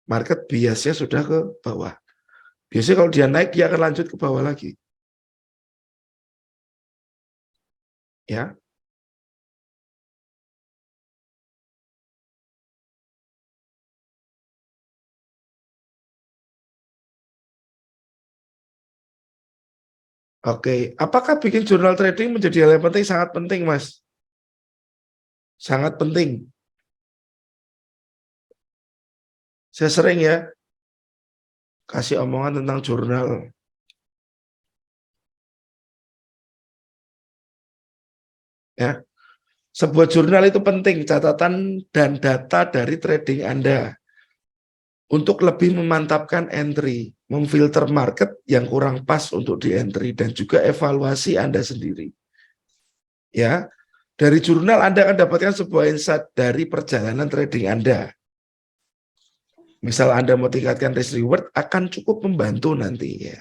Market biasnya sudah ke bawah. Biasanya kalau dia naik, dia akan lanjut ke bawah lagi. Ya. Oke, apakah bikin jurnal trading menjadi hal yang penting? Sangat penting, Mas. Sangat penting. Saya sering ya kasih omongan tentang jurnal. Ya. Sebuah jurnal itu penting, catatan dan data dari trading Anda. Untuk lebih memantapkan entry, memfilter market yang kurang pas untuk di entry, dan juga evaluasi Anda sendiri. Ya, dari jurnal Anda akan dapatkan sebuah insight dari perjalanan trading Anda. Misal Anda mau tingkatkan risk reward, akan cukup membantu nanti ya.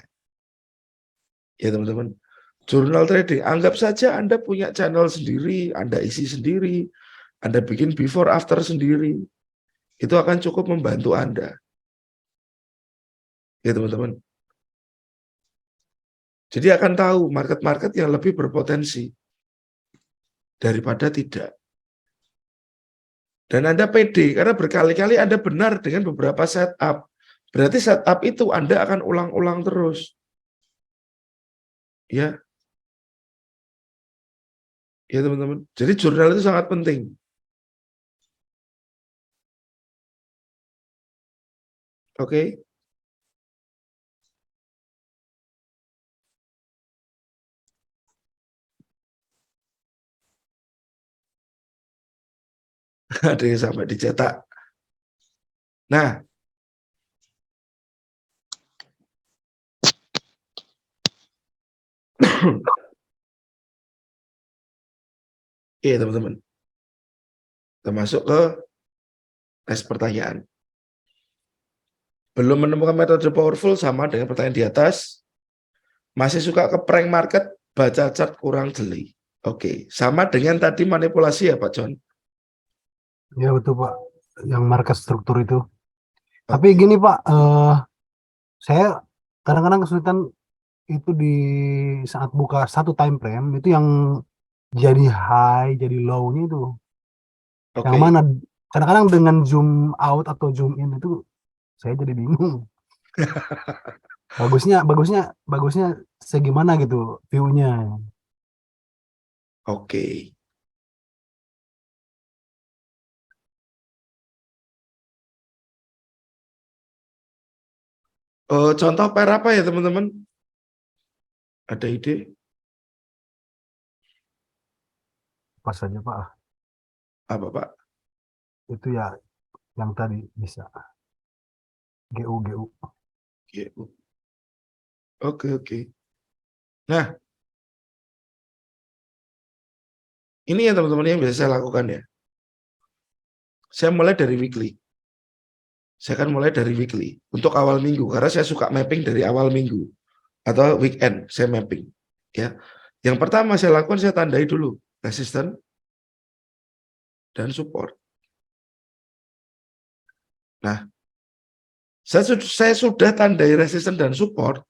Ya teman-teman, jurnal trading, anggap saja Anda punya channel sendiri, Anda isi sendiri, Anda bikin before after sendiri. Itu akan cukup membantu Anda. Ya teman-teman. Jadi akan tahu market-market yang lebih berpotensi daripada tidak. Dan Anda pede karena berkali-kali Anda benar dengan beberapa setup. Berarti setup itu Anda akan ulang-ulang terus. Ya. Ya teman-teman. Jadi jurnal itu sangat penting. Oke. Ada yang sampai dicetak. Nah, iya teman-teman. Termasuk ke tes pertanyaan. Belum menemukan metode powerful sama dengan pertanyaan di atas. Masih suka ke prank market, baca chart kurang jeli. Oke, sama dengan tadi manipulasi ya Pak John? Ya betul Pak, yang market struktur itu. Tapi gini Pak, saya kadang-kadang kesulitan itu di saat buka satu time frame itu yang jadi high, jadi low-nya itu. Oke. Yang mana kadang-kadang dengan zoom out atau zoom in itu saya jadi bingung. Bagusnya bagusnya bagusnya segimana gitu view-nya. Oke. Contoh pair apa ya teman-teman? Ada ide? Pas saja Pak. Apa Pak? Itu ya yang tadi bisa. GU. GU. Oke. Nah, ini ya teman-teman yang biasa saya lakukan ya. Saya mulai dari weekly. Saya akan mulai dari weekly untuk awal minggu karena saya suka mapping dari awal minggu atau weekend saya mapping ya. Yang pertama saya lakukan, saya tandai dulu resisten dan support. Nah, saya sudah tandai resisten dan support.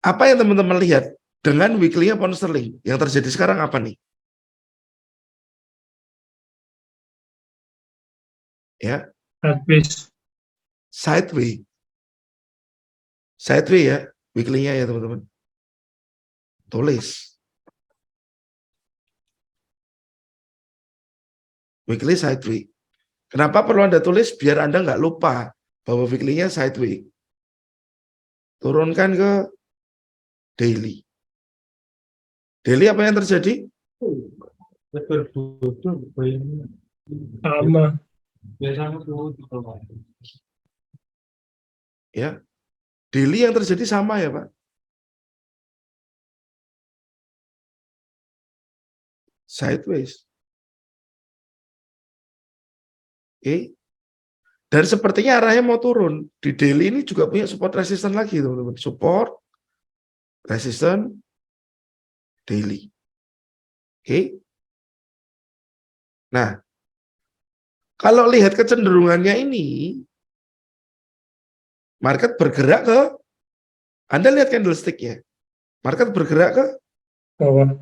Apa yang teman-teman lihat dengan weekly-nya pound sterling? Yang terjadi sekarang apa nih? Ya, sideway ya, weekly-nya ya teman-teman. Tulis. Weekly sideway. Kenapa perlu Anda tulis? Biar Anda nggak lupa bahwa weekly-nya sideway. Turunkan ke daily. Daily apa yang terjadi? Sama. Ya, daily yang terjadi sama ya Pak. Sideways. Oke. Dan sepertinya arahnya mau turun. Di daily ini juga punya support resistance lagi teman-teman. Support, resistance, daily. Oke. Nah, kalau lihat kecenderungannya ini, market bergerak ke, Anda lihat candlestick-nya. Market bergerak ke Bawah.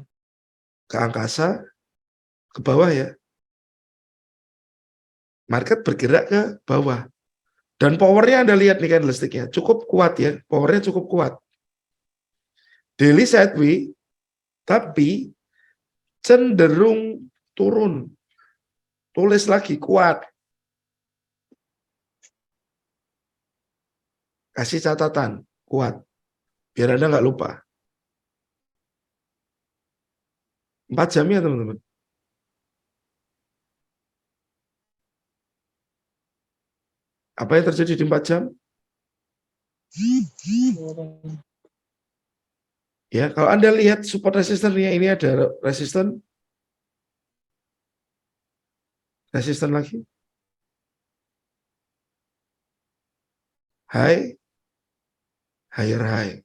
Ke angkasa, ke bawah ya. Market bergerak ke bawah. Dan powernya Anda lihat nih candlestick-nya. Cukup kuat ya. Powernya cukup kuat. Daily sideway, tapi cenderung turun. Tulis lagi, kuat. Kasih catatan, kuat. Biar Anda nggak lupa. 4 jam ya teman-teman. Apa yang terjadi di 4 jam? Ya, kalau Anda lihat support resistennya ini ada resisten lagi. High, higher high.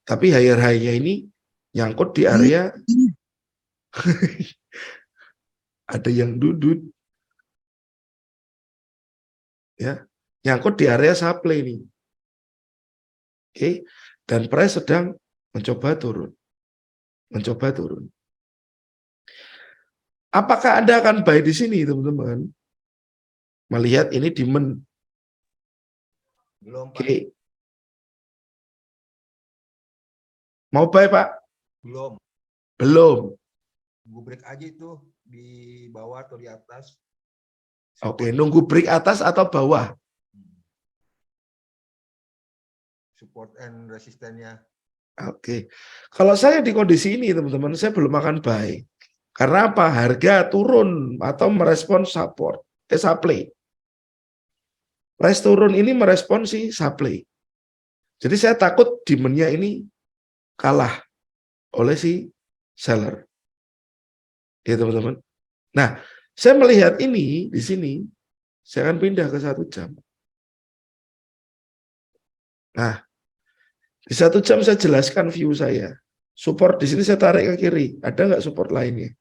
Tapi higher high-nya ini nyangkut di area ada yang dudut. Ya, nyangkut di area supply ini. Oke, dan price sedang mencoba turun. Apakah Anda akan buy di sini, teman-teman? Melihat ini demand. Belum, Pak. Oke. Mau buy, Pak? Belum. Belum. Gue break aja itu di bawah atau di atas. Oke, nunggu break atas atau bawah? Support and resistennya. Oke. Kalau saya di kondisi ini, teman-teman, saya belum akan buy. Karena apa? Harga turun atau merespon support. Supply. Price turun ini merespon si supply. Jadi saya takut demand-nya ini kalah oleh si seller. Ya teman-teman. Nah, saya melihat ini di sini, saya akan pindah ke 1 jam. Nah, di 1 jam saya jelaskan view saya. Support di sini saya tarik ke kiri. Ada nggak support lainnya?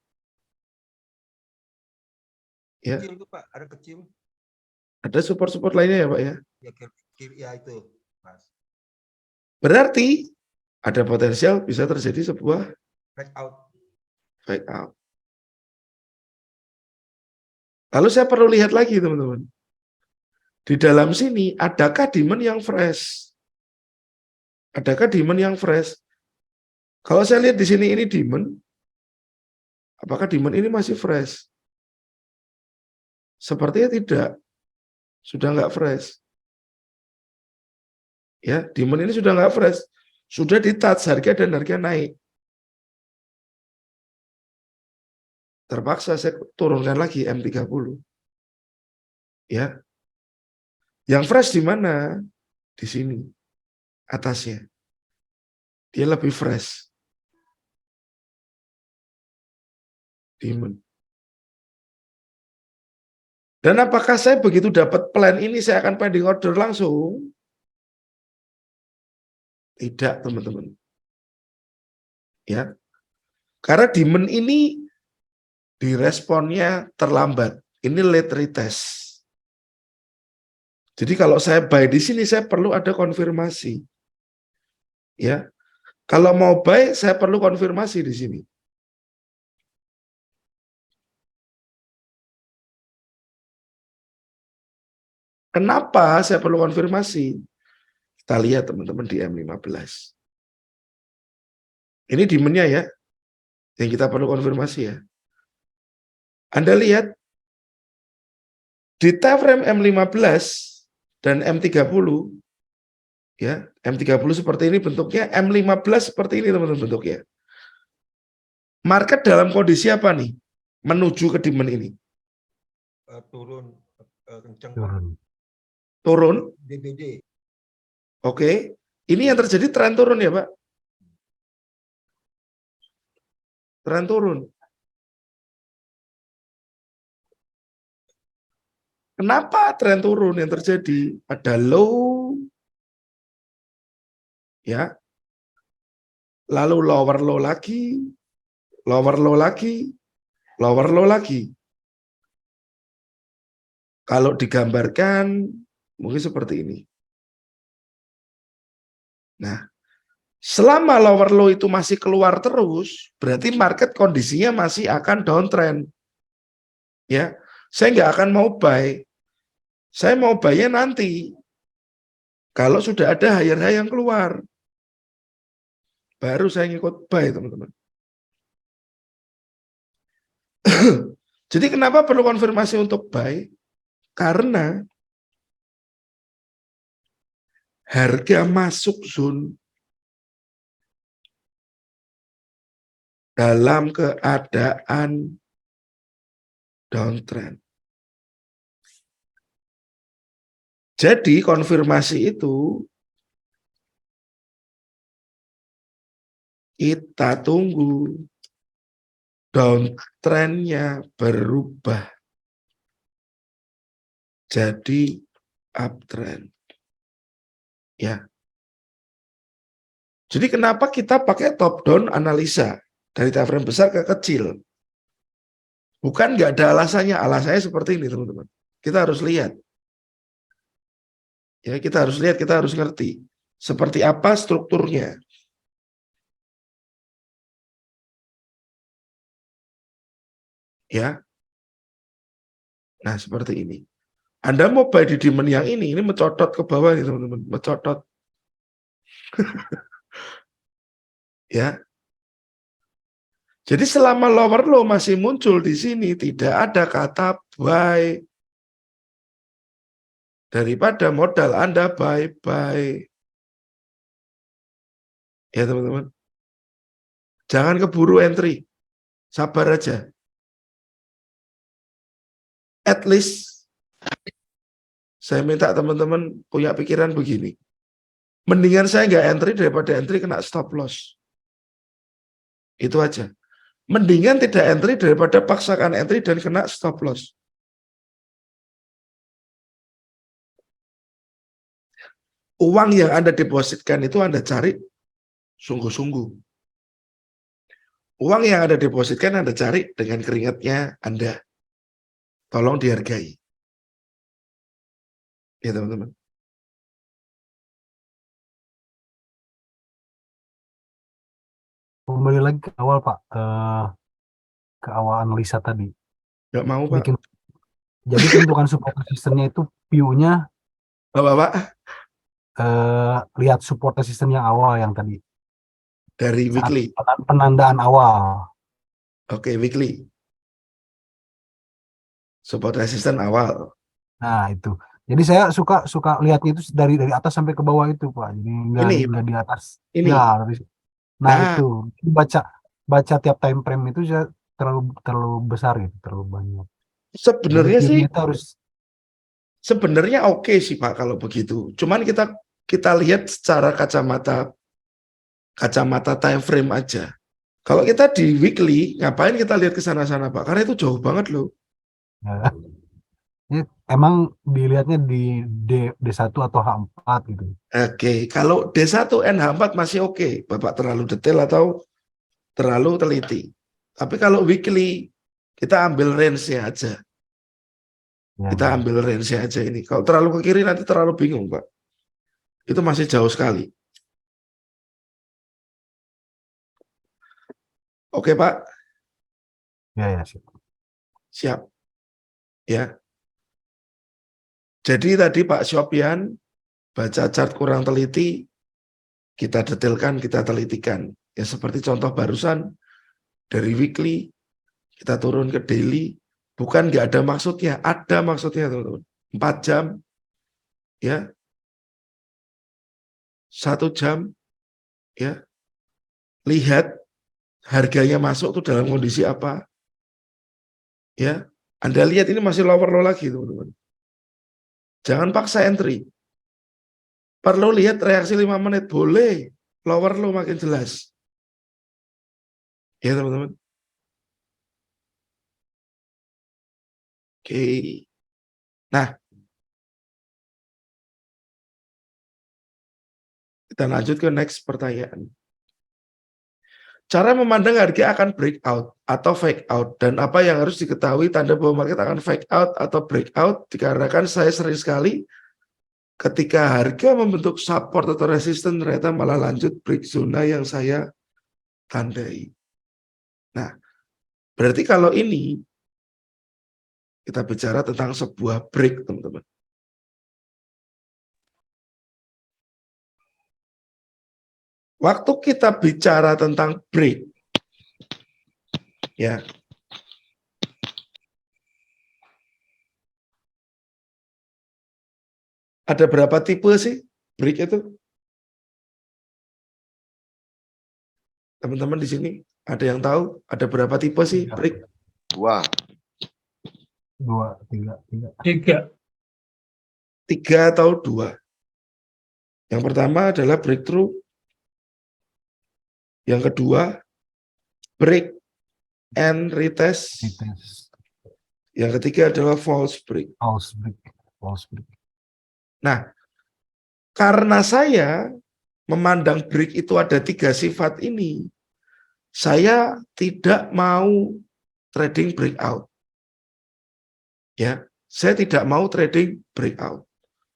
Ya. Kecil tuh Pak, ada kecil. Ada support lainnya ya Pak ya? Ya kiri ya itu, Mas. Berarti ada potensial bisa terjadi sebuah Break out. fake out. Lalu saya perlu lihat lagi teman-teman. Di dalam sini adakah demand yang fresh? Adakah demand yang fresh? Kalau saya lihat di sini ini demand, apakah demand ini masih fresh? Sepertinya tidak. Sudah nggak fresh. Ya, demand ini sudah nggak fresh. Sudah di-touch harga dan harga naik. Terpaksa saya turunkan lagi M30. Ya. Yang fresh di mana? Di sini. Atasnya. Dia lebih fresh. Demand. Dan apakah saya begitu dapat plan ini saya akan pending order langsung? Tidak, teman-teman. Ya. Karena demand ini diresponnya terlambat. Ini late retest. Jadi kalau saya buy di sini saya perlu ada konfirmasi. Ya. Kalau mau buy saya perlu konfirmasi di sini. Kenapa saya perlu konfirmasi? Kita lihat teman-teman di M15. Ini demand-nya ya, yang kita perlu konfirmasi ya. Anda lihat, di time frame M15 dan M30, ya, M30 seperti ini bentuknya, M15 seperti ini teman-teman bentuknya. Market dalam kondisi apa nih? Menuju ke demand ini. Turun kenceng. Turun. DBD. Oke. Ini yang terjadi tren turun ya Pak? Tren turun. Kenapa tren turun yang terjadi? Ada low, ya, lalu lower low lagi, lower low lagi, lower low lagi. Kalau digambarkan mungkin seperti ini. Nah, selama lower low itu masih keluar terus, berarti market kondisinya masih akan downtrend. Ya, saya nggak akan mau buy. Saya mau buy-nya nanti. Kalau sudah ada higher high yang keluar, baru saya ngikut buy, teman-teman. Jadi kenapa perlu konfirmasi untuk buy? Karena harga masuk zone dalam keadaan downtrend. Jadi konfirmasi itu kita tunggu downtrendnya berubah jadi uptrend. Ya. Jadi kenapa kita pakai top down analisa dari time frame besar ke kecil? Bukan nggak ada alasannya. Alasannya seperti ini, teman-teman. Kita harus lihat. Ya, kita harus lihat, kita harus ngerti seperti apa strukturnya. Ya. Nah, seperti ini. Anda mau buy di demand yang ini mencotot ke bawah nih, teman-teman, mencotot. Ya. Jadi selama lower low masih muncul di sini, tidak ada kata buy. Daripada modal Anda buy. Ya teman-teman. Jangan keburu entry. Sabar aja. At least saya minta teman-teman punya pikiran begini. Mendingan saya nggak entry daripada entry kena stop loss. Itu aja. Mendingan tidak entry daripada paksakan entry dan kena stop loss. Uang yang Anda depositkan itu Anda cari sungguh-sungguh. Uang yang Anda depositkan Anda cari dengan keringatnya Anda. Tolong dihargai. Ya teman-teman. kembali lagi ke awal Pak, ke awal analisa tadi. Nggak mau, Pak. Bikin, jadi tentukan support resistance-nya itu view-nya Bapak, lihat support resistance yang awal yang tadi. dari Saat weekly. penandaan awal. Oke, weekly. Support resistance awal. Nah, itu. Jadi saya suka lihatnya itu dari atas sampai ke bawah itu, Pak. Jadi Ini, nggak di atas. ini. Ya, nah Nah, itu baca tiap time frame itu saya terlalu besar gitu, terlalu banyak. Jadi sebenarnya sih, view-nya itu harus sebenarnya oke sih Pak kalau begitu. Cuman kita lihat secara kacamata time frame aja. Kalau kita di weekly, ngapain kita lihat ke sana-sana Pak? Karena itu jauh banget loh. ya, ini emang dilihatnya di D1 atau H4 gitu. Oke, kalau D1 NH4 masih oke. Bapak terlalu detail atau terlalu teliti. Tapi kalau weekly, kita ambil range-nya aja. Ya, Kita ambil range-nya aja ini. Kalau terlalu ke kiri nanti terlalu bingung Pak. Itu masih jauh sekali. Oke Pak, ya, sih. siap. Ya. Jadi tadi Pak Syopian baca chart kurang teliti, kita detailkan, kita telitikan. Ya seperti contoh barusan dari weekly kita turun ke daily, bukan nggak ada maksudnya, ada maksudnya teman-teman. 4 jam, ya, 1 jam, ya, lihat harganya masuk tuh dalam kondisi apa, ya. Anda lihat ini masih lower low lagi teman-teman. Jangan paksa entry. Perlu lihat reaksi 5 menit, boleh lower low makin jelas. Ya teman-teman. Oke. Nah, kita lanjut ke next pertanyaan. Cara memandang harga akan breakout atau fake out, dan apa yang harus diketahui tanda bahwa market akan fake out atau breakout, dikarenakan saya sering sekali ketika harga membentuk support atau resistance ternyata malah lanjut break zona yang saya tandai. Nah, berarti kalau ini kita bicara tentang sebuah break, teman-teman. Waktu kita bicara tentang break, ya, ada berapa tipe sih break itu? Teman-teman di sini ada yang tahu ada berapa tipe sih break? 2. 2, 3. 3 atau 2. Yang pertama adalah breakthrough. Yang kedua, break and retest. Yang ketiga adalah false break. False break. Nah, karena saya memandang break itu ada 3 sifat ini, saya tidak mau trading breakout. Ya, saya tidak mau trading breakout.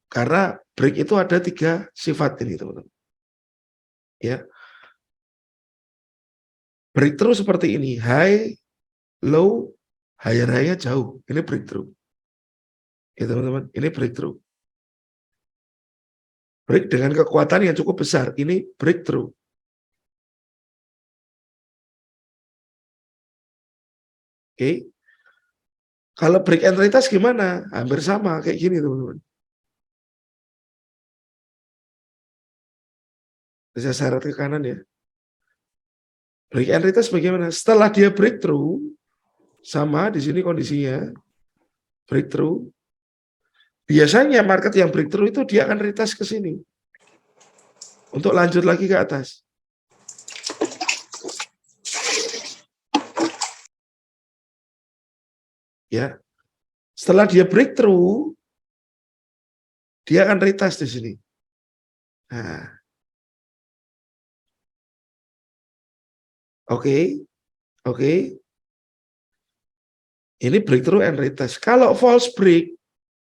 Karena break itu ada 3 sifat ini, teman-teman. Ya. Breakthrough seperti ini, high, low, higher-nya jauh. Ini breakthrough. Ya, teman-teman, ini breakthrough. Break dengan kekuatan yang cukup besar, ini breakthrough. Oke. Kalau break and retest gimana? Hampir sama kayak gini, teman-teman. Bisa seret ke kanan ya. Break and retest bagaimana? Setelah dia breakthrough, sama di sini kondisinya breakthrough. Biasanya market yang breakthrough itu dia akan retest ke sini untuk lanjut lagi ke atas. Ya, setelah dia breakthrough, dia akan retest di sini. Nah, oke. Ini breakthrough and retest. Kalau false break,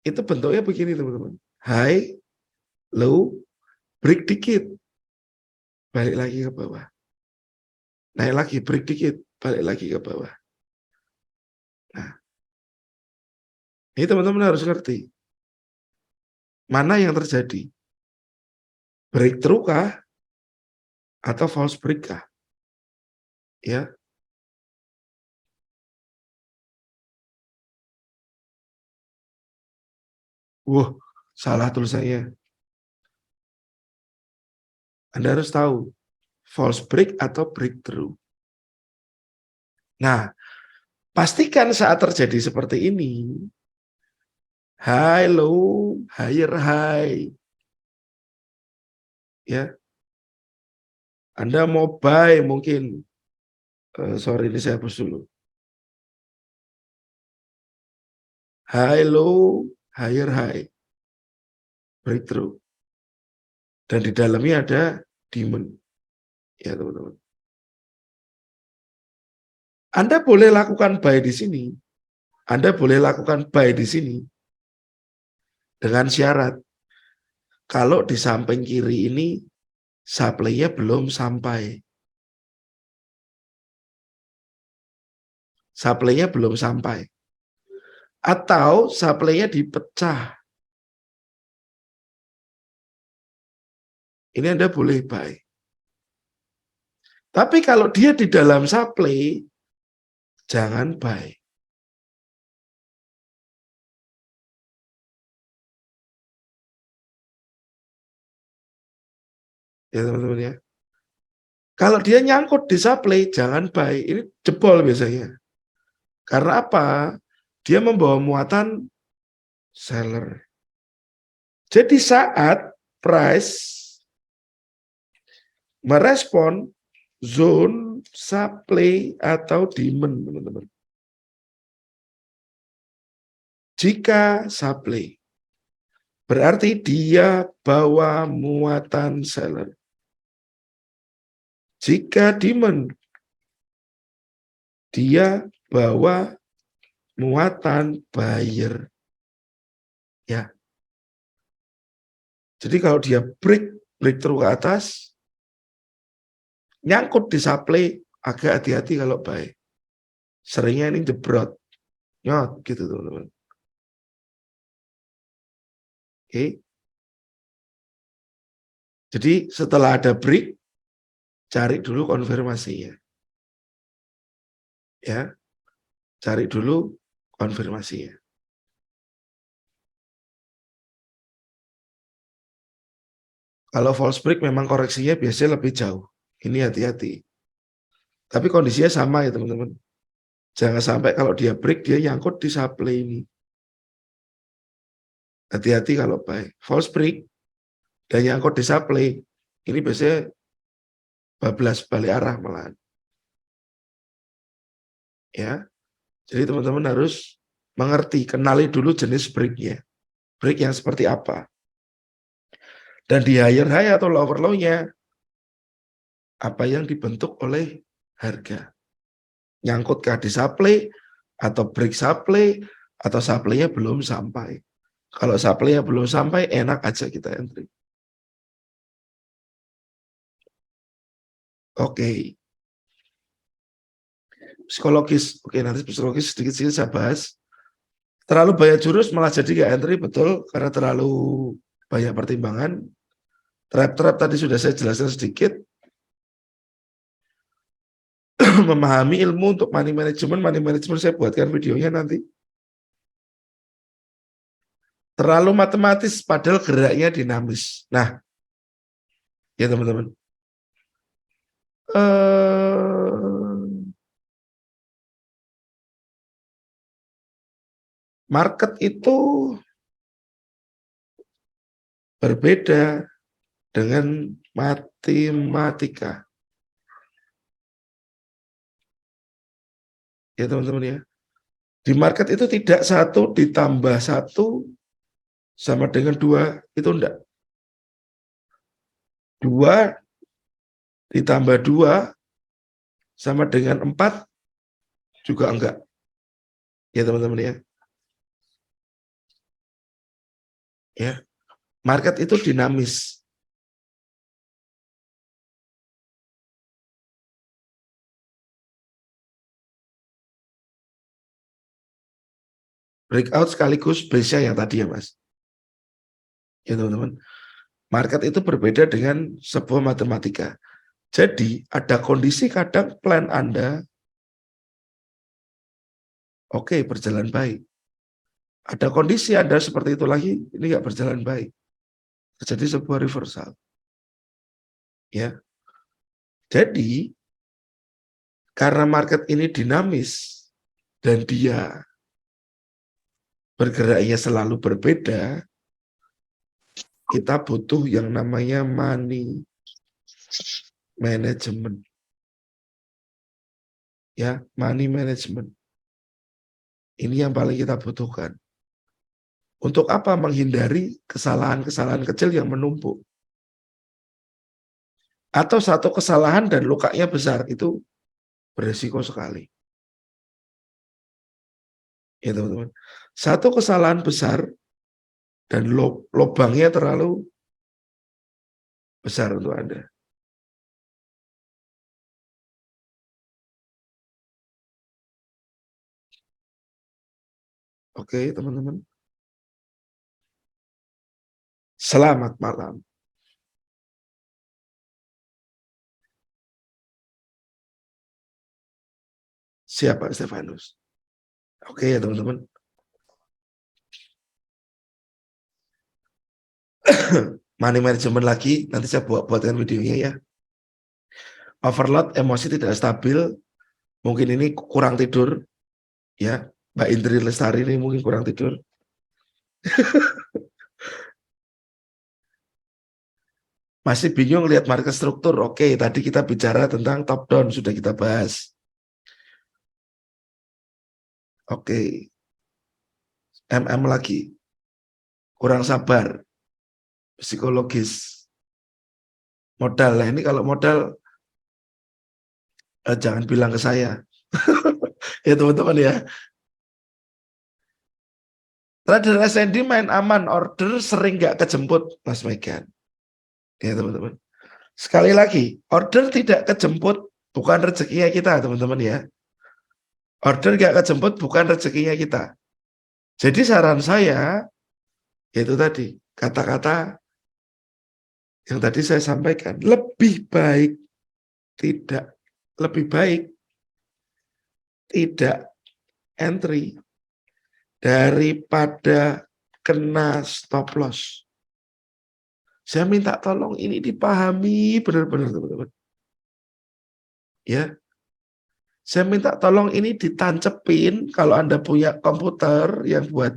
itu bentuknya begini teman-teman. High, low, break dikit, balik lagi ke bawah. naik lagi, break dikit, balik lagi ke bawah. Nah, ini teman-teman harus ngerti. Mana yang terjadi? Breakthrough kah? Atau false break kah? Ya. Wah, salah tulisannya. Anda harus tahu, false break atau breakthrough. Nah, pastikan saat terjadi seperti ini, high, low, higher, high. Ya, Anda mau buy mungkin, sorry ini saya hapus dulu. High, low, higher, high. Breakthrough. Dan di dalamnya ada demand. Ya teman-teman. Anda boleh lakukan buy di sini. Anda boleh lakukan buy di sini. Dengan syarat. Kalau di samping kiri ini, supply-nya belum sampai. Supply-nya belum sampai. Atau supply-nya dipecah. Ini Anda boleh buy. Tapi kalau dia di dalam supply, jangan buy. Ya teman-teman ya. Kalau dia nyangkut di supply, jangan buy. Ini jebol biasanya. Karena apa? Dia membawa muatan seller. Jadi saat price merespon zone supply atau demand, teman-teman. Jika supply, berarti dia bawa muatan seller. Jika demand, dia bawa muatan buyer. Ya. Jadi kalau dia breakthrough ke atas, nyangkut di supply, agak hati-hati kalau buy. Seringnya ini jebrot. Nyot gitu teman-teman. Oke. Jadi setelah ada break, cari dulu konfirmasinya. Ya. Cari dulu konfirmasinya. Kalau false break memang koreksinya biasanya lebih jauh. Ini hati-hati. Tapi kondisinya sama ya teman-teman. Jangan sampai kalau dia break, dia nyangkut di supply ini. Hati-hati kalau buy. False break, dan nyangkut di supply, ini biasanya bablas balik arah malahan. Ya, jadi teman-teman harus mengerti, kenali dulu jenis breaknya. Break yang seperti apa. Dan di higher high atau lower low-nya, apa yang dibentuk oleh harga. Nyangkutkah di supply, atau break supply, atau supply-nya belum sampai. Kalau supply-nya belum sampai, enak aja kita entry. Oke. Psikologis. Oke, nanti psikologis sedikit-sedikit saya bahas. Terlalu banyak jurus malah jadi nggak entry, betul, karena terlalu banyak pertimbangan. Trap-trap tadi sudah saya jelaskan sedikit. Memahami ilmu untuk money management saya buatkan videonya nanti. Terlalu matematis padahal geraknya dinamis. Nah, ya teman-teman. Market itu berbeda dengan matematika. Ya teman-teman ya. Di market itu tidak 1 ditambah 1 sama dengan 2, itu enggak. 2 ditambah 2 sama dengan 4 juga enggak. Ya teman-teman ya. Ya. Market itu dinamis. Breakout sekaligus base-nya yang tadi ya Mas. Ya teman-teman. Market itu berbeda dengan sebuah matematika. Jadi ada kondisi kadang plan Anda oke, berjalan baik. Ada kondisi Anda seperti itu lagi, ini nggak berjalan baik. Terjadi sebuah reversal. Ya. Jadi karena market ini dinamis dan dia bergeraknya selalu berbeda, kita butuh yang namanya money management. Ya, money management. Ini yang paling kita butuhkan. Untuk apa? Menghindari kesalahan-kesalahan kecil yang menumpuk. Atau satu kesalahan dan lukanya besar, itu beresiko sekali. Ya teman-teman. Satu kesalahan besar dan lubangnya terlalu besar untuk Anda. Oke, teman-teman. Selamat malam. Siapa Stefanus? Oke ya teman-teman. Money management lagi, nanti saya buatkan videonya ya. Overload, emosi tidak stabil, mungkin ini kurang tidur, ya. Mbak Indri Lestari ini mungkin kurang tidur. Masih bingung lihat market struktur? Oke, tadi kita bicara tentang top down, sudah kita bahas. Oke. MM lagi. Kurang sabar. Psikologis. Modal. Nah, ini kalau modal jangan bilang ke saya. Ya teman-teman ya. Trader SND main aman, order sering nggak kejemput, Mas Megan. Ya teman-teman. Sekali lagi, order tidak kejemput bukan rezekinya kita, teman-teman ya. Order nggak kejemput bukan rezekinya kita. Jadi saran saya, yaitu tadi, kata-kata yang tadi saya sampaikan, lebih baik tidak entry daripada kena stop loss. Saya minta tolong ini dipahami benar-benar teman-teman. Ya. Saya minta tolong ini ditancepin kalau Anda punya komputer yang buat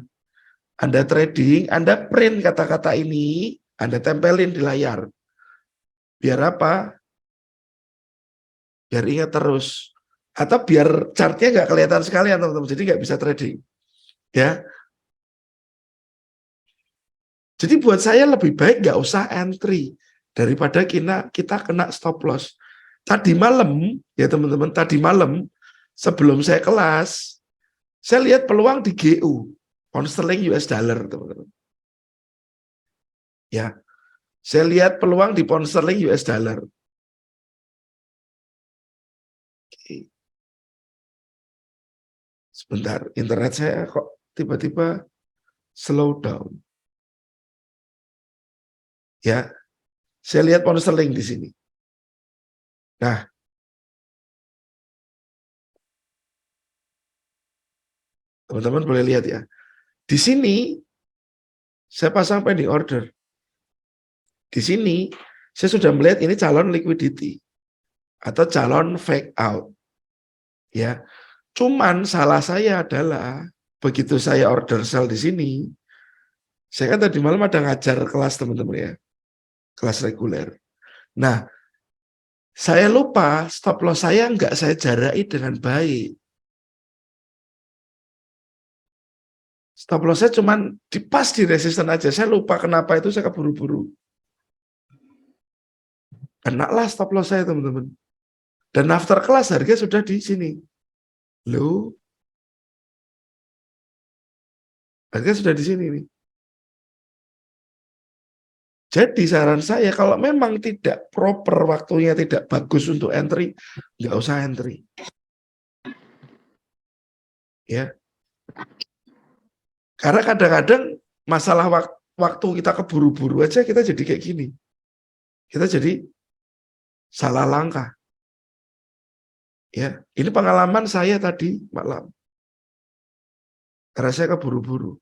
Anda trading, Anda print kata-kata ini, Anda tempelin di layar. Biar apa? Biar ingat terus. Atau biar chartnya nggak kelihatan sekalian teman-teman, jadi nggak bisa trading. Ya. Jadi buat saya lebih baik nggak usah entry daripada kita kena stop loss. Tadi malam, ya teman-teman, tadi malam sebelum saya kelas, saya lihat peluang di GU, pound sterling US dollar, teman-teman. Ya, saya lihat peluang di pound sterling US dollar. Oke. Sebentar, internet saya kok tiba-tiba slow down. Ya, saya lihat pound sterling di sini. Nah, teman-teman boleh lihat ya. Di sini saya pasang pending order. Di sini saya sudah melihat ini calon liquidity atau calon fake out. Ya. Cuman salah saya adalah begitu saya order sell di sini, saya kan tadi malam ada ngajar kelas teman-teman ya. Kelas reguler. Nah, saya lupa stop loss saya nggak saya jarai dengan baik. Stop loss saya cuman pas di resisten aja. Saya lupa kenapa itu saya keburu-buru. Kena lah stop loss saya teman-teman. Dan after class harga sudah di sini. Loh. Harga sudah di sini nih. Jadi saran saya kalau memang tidak proper waktunya, tidak bagus untuk entry, nggak usah entry. Ya. Karena kadang-kadang masalah waktu kita keburu-buru aja kita jadi kayak gini. Kita jadi salah langkah. Ya, ini pengalaman saya tadi malam. Karena saya keburu-buru.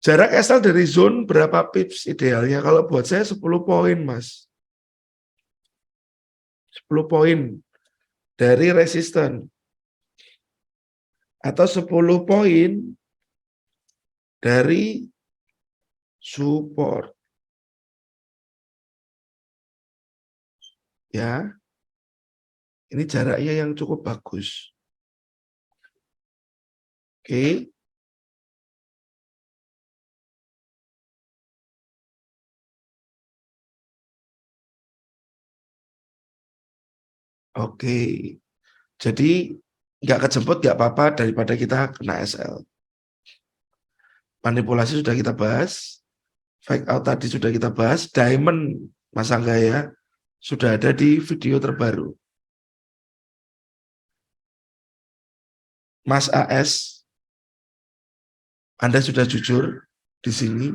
Jarak SL dari zone berapa pips idealnya? Kalau buat saya 10 poin, Mas. 10 poin dari resisten. Atau 10 poin dari support. Ya. Ini jaraknya yang cukup bagus. Oke. Oke, jadi nggak kejemput nggak apa-apa daripada kita kena SL. Manipulasi sudah kita bahas, fake out tadi sudah kita bahas, diamond Mas Anggaya sudah ada di video terbaru. Mas AS, Anda sudah jujur di sini,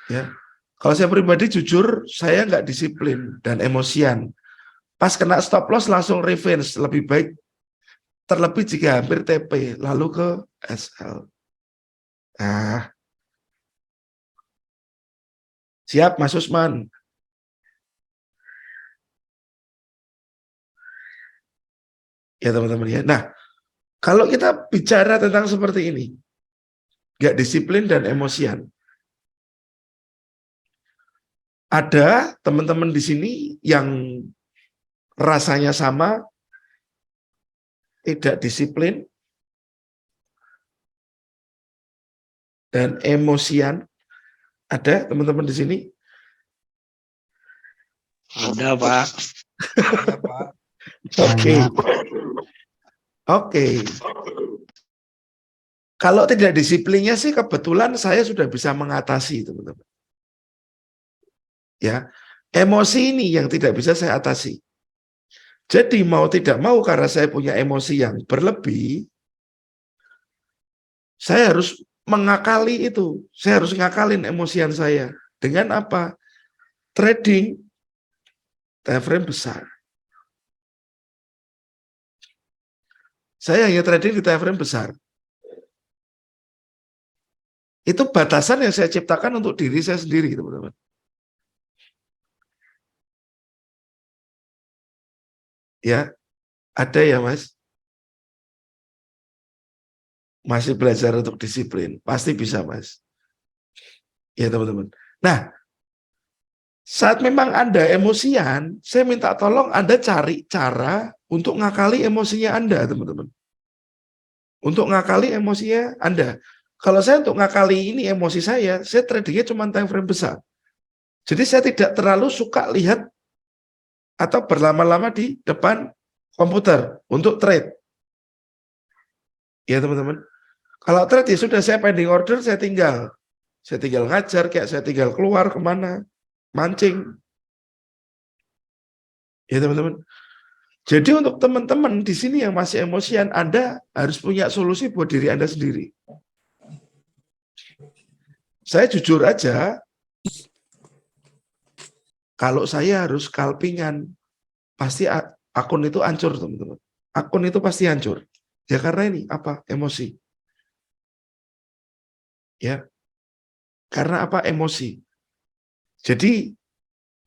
ya. Kalau saya pribadi jujur, saya nggak disiplin dan emosian. Pas kena stop loss langsung revenge, lebih baik terlebih jika hampir TP, lalu ke SL. Nah, siap Mas Usman. Ya teman-teman ya. Nah, kalau kita bicara tentang seperti ini, nggak disiplin dan emosian. Ada teman-teman di sini yang rasanya sama, tidak disiplin, dan emosian. Ada teman-teman di sini? Ada, Pak. Iya, Pak. Oke. Oke. Kalau tidak disiplinnya sih kebetulan saya sudah bisa mengatasi, teman-teman. Ya, emosi ini yang tidak bisa saya atasi. Jadi mau tidak mau karena saya punya emosi yang berlebih, saya harus mengakali itu. Saya harus ngakalin emosian saya. Dengan apa? Trading time frame besar. Saya hanya trading di time frame besar. Itu batasan yang saya ciptakan untuk diri saya sendiri, teman-teman. Ya, ada ya Mas? Masih belajar untuk disiplin. Pasti bisa Mas. Ya teman-teman. Nah, saat memang Anda emosian, saya minta tolong Anda cari cara untuk ngakali emosinya Anda, teman-teman. Untuk ngakali emosinya Anda. Kalau saya untuk ngakali ini emosi saya tradingnya cuma time frame besar. Jadi saya tidak terlalu suka lihat atau berlama-lama di depan komputer untuk trade. Ya teman-teman. Kalau trade ya sudah saya pending order, saya tinggal ngajar, kayak saya tinggal keluar kemana, mancing. Ya teman-teman. Jadi untuk teman-teman di sini yang masih emosian, Anda harus punya solusi buat diri Anda sendiri. Saya jujur aja, kalau saya harus scalpingan, pasti akun itu hancur, teman-teman. Akun itu pasti hancur. Ya karena ini, apa? Emosi. Ya. Karena apa? Emosi. Jadi,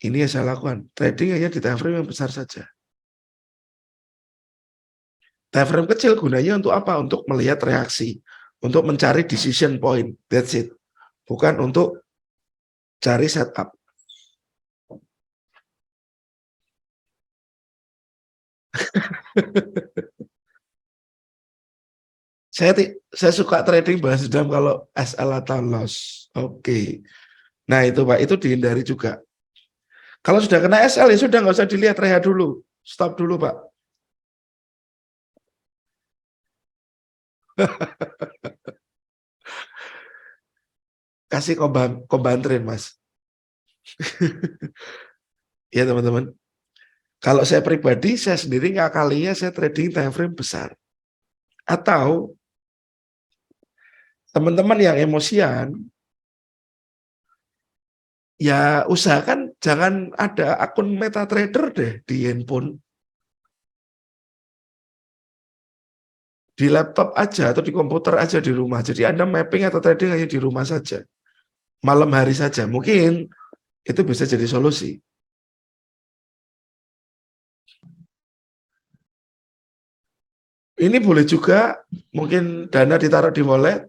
ini yang saya lakukan. Trading hanya di time frame yang besar saja. Time frame kecil gunanya untuk apa? Untuk melihat reaksi. Untuk mencari decision point. That's it. Bukan untuk cari setup. Saya suka trading balas dendam kalau SL atau loss. Oke. Nah itu Pak, itu dihindari juga. Kalau sudah kena SL ya sudah nggak usah dilihat, rehat dulu. Stop dulu Pak. Kasih kombantrin Mas. Ya teman-teman. Kalau saya pribadi, saya sendiri ngakalinya saya trading time frame besar. Atau teman-teman yang emosian, ya usahakan jangan ada akun MetaTrader deh di handphone. Di laptop aja atau di komputer aja di rumah. Jadi Anda mapping atau trading hanya di rumah saja. Malam hari saja. Mungkin itu bisa jadi solusi. Ini boleh juga mungkin dana ditaruh di wallet.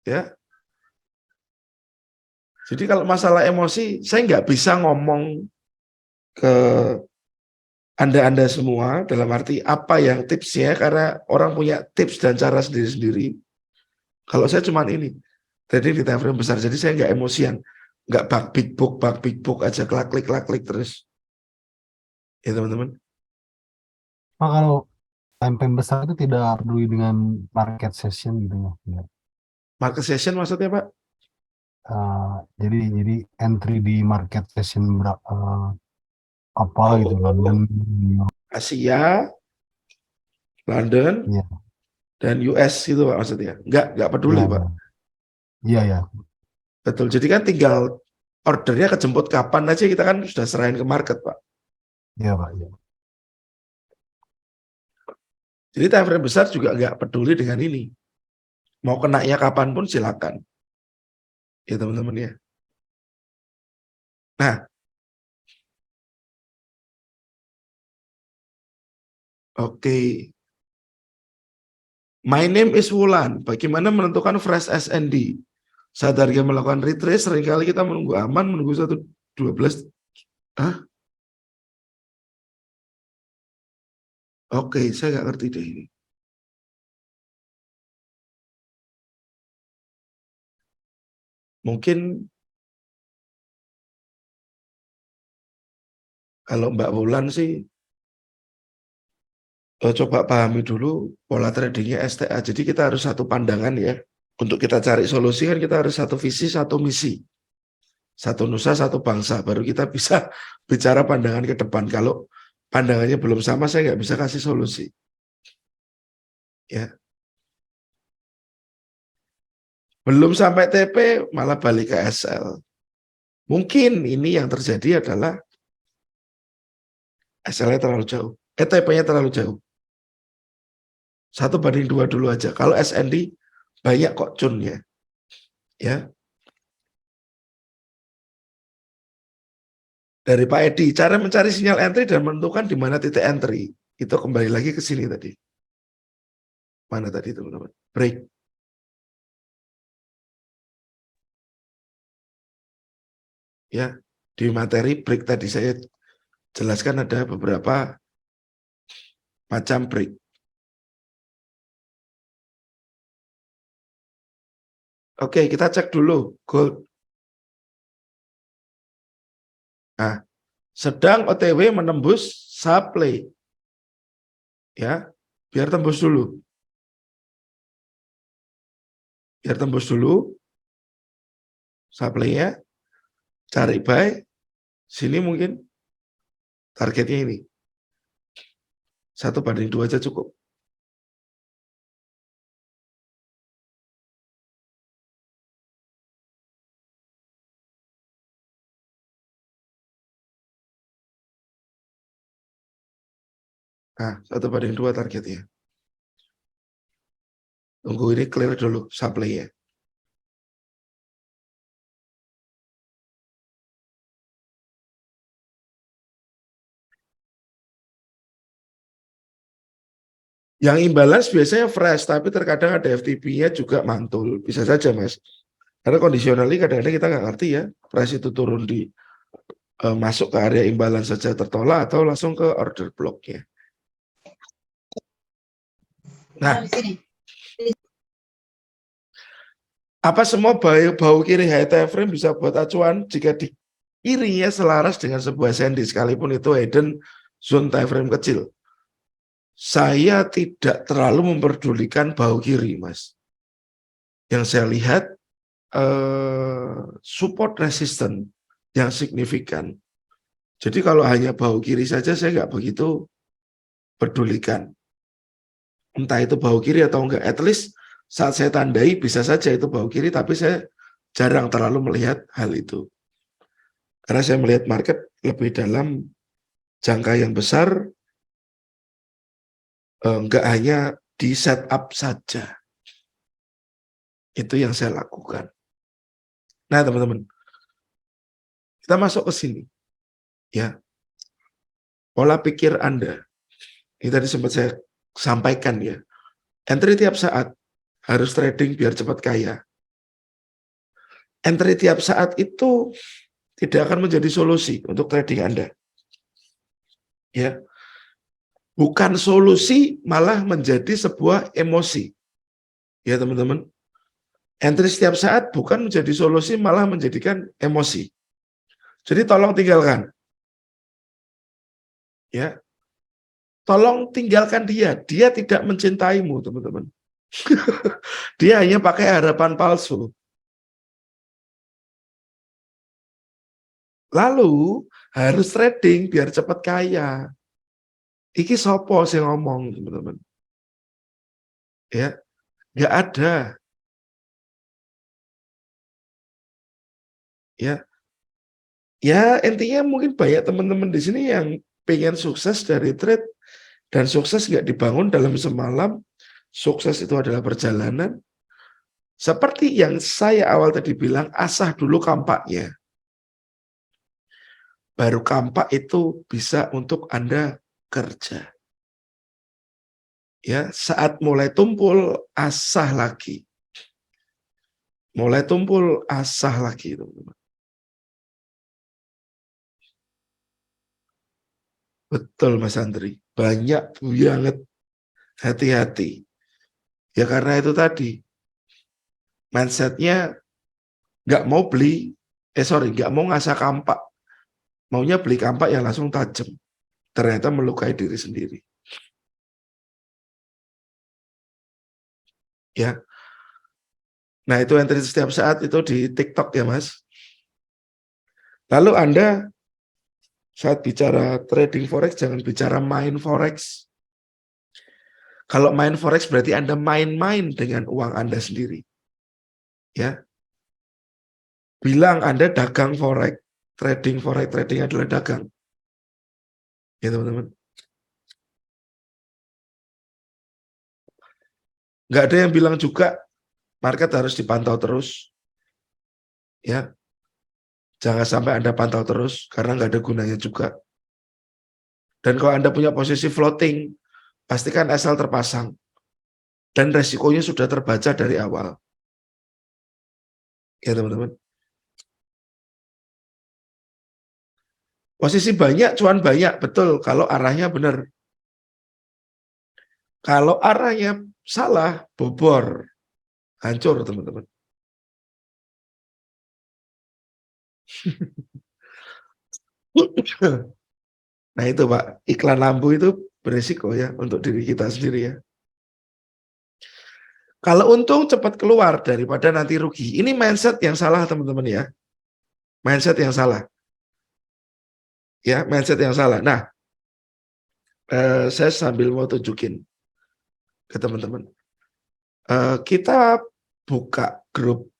Ya. Jadi kalau masalah emosi, saya nggak bisa ngomong ke Anda semua dalam arti apa yang tipsnya, karena orang punya tips dan cara sendiri-sendiri. Kalau saya cuma ini, trading di time frame besar, jadi saya nggak emosian, nggak bug big book aja, klik terus. Ya teman-teman. Pak, kalau time frame besar itu tidak peduli dengan market session gitu ya. Market session maksudnya Pak? Jadi entry di market session apa gitu, London, Asia, London, Iya. dan US itu Pak maksudnya. Nggak peduli Iya, Pak. iya. Betul. Jadi kan tinggal ordernya kejemput kapan aja, kita kan sudah serahin ke market Pak. Iya Pak. Iya. Jadi time frame besar juga nggak peduli dengan ini. Mau kenanya kapan pun silakan. Ya teman-teman ya. Nah, oke. My name is Wulan. Bagaimana menentukan fresh SND? Saat harga melakukan retrace, seringkali kita menunggu aman, menunggu 1.12. Hah? Oke, saya nggak ngerti deh ini. Mungkin kalau Mbak Wulan sih, coba pahami dulu pola tradingnya STA. Jadi kita harus satu pandangan ya. Untuk kita cari solusi kan kita harus satu visi, satu misi. Satu nusa, satu bangsa. Baru kita bisa bicara pandangan ke depan. Kalau pandangannya belum sama, saya nggak bisa kasih solusi. Ya. Belum sampai TP, malah balik ke SL. Mungkin ini yang terjadi adalah SL-nya terlalu jauh. TP-nya terlalu jauh. 1:2 dulu aja. Kalau SND, banyak kok cunnya. Ya. Dari Pak Edi, cara mencari sinyal entry dan menentukan di mana titik entry. Itu kembali lagi ke sini tadi. Mana tadi teman-teman? Break. Ya, di materi break tadi saya jelaskan ada beberapa macam break. Oke, kita cek dulu gold. Nah, sedang OTW menembus supply. Ya, biar tembus dulu. Biar tembus dulu. Supply-nya. Cari buy. Sini mungkin targetnya ini. 1:2 aja cukup. Nah, 1:2 targetnya. Tunggu ini clear dulu supply-nya. Yang imbalance biasanya fresh, tapi terkadang ada FTP-nya juga mantul. Bisa saja, Mas. Karena conditionally kadang-kadang kita nggak ngerti ya, price itu turun di masuk ke area imbalance saja tertolak atau langsung ke order block-nya. Nah, apa semua bau kiri high time frame bisa buat acuan jika di kirinya selaras dengan sebuah sendi, sekalipun itu hidden zone time frame kecil? Saya tidak terlalu memperdulikan bau kiri, Mas. Yang saya lihat support resistance yang signifikan. Jadi kalau hanya bau kiri saja saya nggak begitu pedulikan. Entah itu bahu kiri atau enggak. At least saat saya tandai bisa saja itu bahu kiri, tapi saya jarang terlalu melihat hal itu. Karena saya melihat market lebih dalam jangka yang besar, enggak hanya di setup saja. Itu yang saya lakukan. Nah, teman-teman, kita masuk ke sini. Ya. Pola pikir Anda. Ini tadi sempat saya sampaikan ya. Entry tiap saat harus trading biar cepat kaya. Entry tiap saat itu tidak akan menjadi solusi untuk trading Anda. Ya. Bukan solusi, malah menjadi sebuah emosi. Ya, teman-teman. Entry setiap saat bukan menjadi solusi, malah menjadikan emosi. Jadi tolong tinggalkan. Ya. Tolong tinggalkan dia. Dia tidak mencintaimu, teman-teman. Dia hanya pakai harapan palsu. Lalu harus trading biar cepat kaya. Iki sopo sih ngomong, teman-teman. Ya, nggak ada. Ya, intinya mungkin banyak teman-teman di sini yang pengen sukses dari trade, dan sukses nggak dibangun dalam semalam. Sukses itu adalah perjalanan. Seperti yang saya awal tadi bilang, asah dulu kampaknya. Baru kampak itu bisa untuk Anda kerja. Ya, saat mulai tumpul, asah lagi. Mulai tumpul, asah lagi, teman-teman. Betul, Mas Andri. Banyak banget. Hati-hati. Ya karena itu tadi. Mindsetnya nggak mau beli, nggak mau ngasah kampak. Maunya beli kampak yang langsung tajam. Ternyata melukai diri sendiri. Ya. Nah, itu entry setiap saat itu di TikTok ya, Mas. Lalu Anda saat bicara trading forex jangan bicara main forex. Kalau main forex berarti Anda main-main dengan uang Anda sendiri. Ya. Bilang Anda dagang forex, trading adalah dagang. Ya, teman-teman. Nggak ada yang bilang juga market harus dipantau terus. Ya. Jangan sampai Anda pantau terus, karena nggak ada gunanya juga. Dan kalau Anda punya posisi floating, pastikan SL terpasang. Dan resikonya sudah terbaca dari awal. Ya, teman-teman. Posisi banyak, cuan banyak. Betul, kalau arahnya benar. Kalau arahnya salah, bobor. Hancur, teman-teman. Nah itu Pak, iklan lampu itu berisiko ya untuk diri kita sendiri ya. Kalau untung cepat keluar daripada nanti rugi. Ini mindset yang salah teman-teman ya. Mindset yang salah. Ya, mindset yang salah. Nah, saya sambil mau tunjukin ke teman-teman. Kita buka grup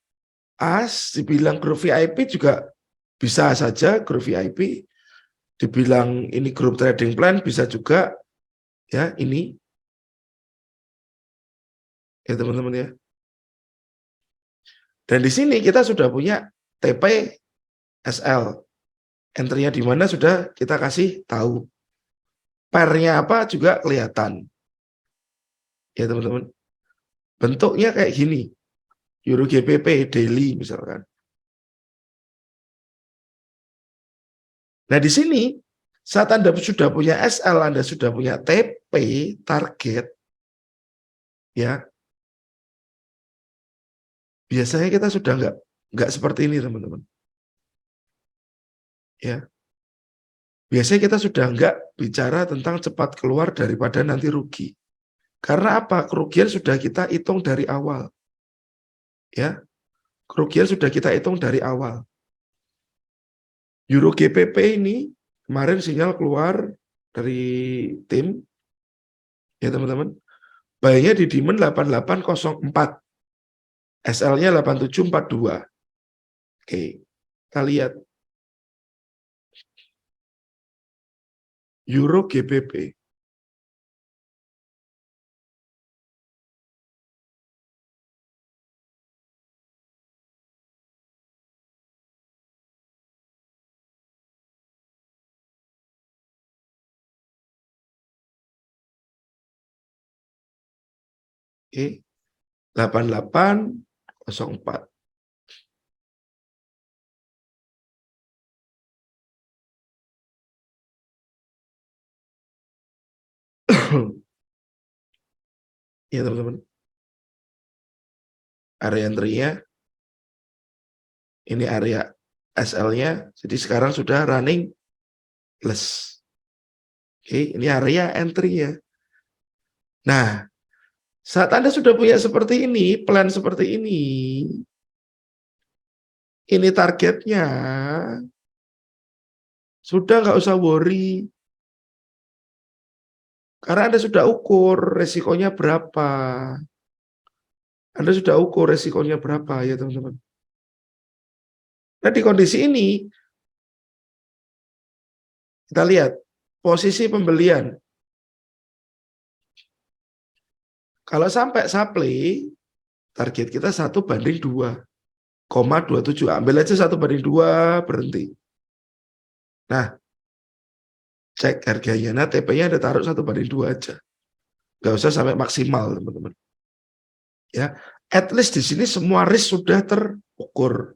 AS, dibilang grup VIP juga bisa saja grup VIP. Dibilang ini grup trading plan bisa juga ya ini. Ya teman-teman ya. Dan di sini kita sudah punya TP SL. Entry-nya di mana sudah kita kasih tahu. Pair-nya apa juga kelihatan. Ya teman-teman. Bentuknya kayak gini. Euro GBP daily misalkan. Nah di sini saat Anda sudah punya SL, Anda sudah punya TP target, ya biasanya kita sudah nggak seperti ini teman-teman. Ya, biasanya kita sudah nggak bicara tentang cepat keluar daripada nanti rugi. Karena apa? Kerugian sudah kita hitung dari awal. Ya, kerugian sudah kita hitung dari awal. Euro GBP ini kemarin sinyal keluar dari tim, ya teman-teman. Buy-nya di demand 8804. SL-nya 8742. Oke, kita lihat. Euro GBP. Oke, 8804. Ya teman-teman. Area entry-nya. Ini area SL-nya. Jadi sekarang sudah running plus. Oke, ini area entry-nya. Nah, saat Anda sudah punya seperti ini, plan seperti ini targetnya, sudah nggak usah worry. Karena Anda sudah ukur resikonya berapa. Anda sudah ukur resikonya berapa ya teman-teman. Nah di kondisi ini, kita lihat posisi pembelian. Kalau sampai supply, target kita 1:2,27. Ambil aja 1:2, berhenti. Nah, cek harganya. Nah, TP-nya ada taruh 1:2 aja. Nggak usah sampai maksimal, teman-teman. Ya, at least di sini semua risk sudah terukur.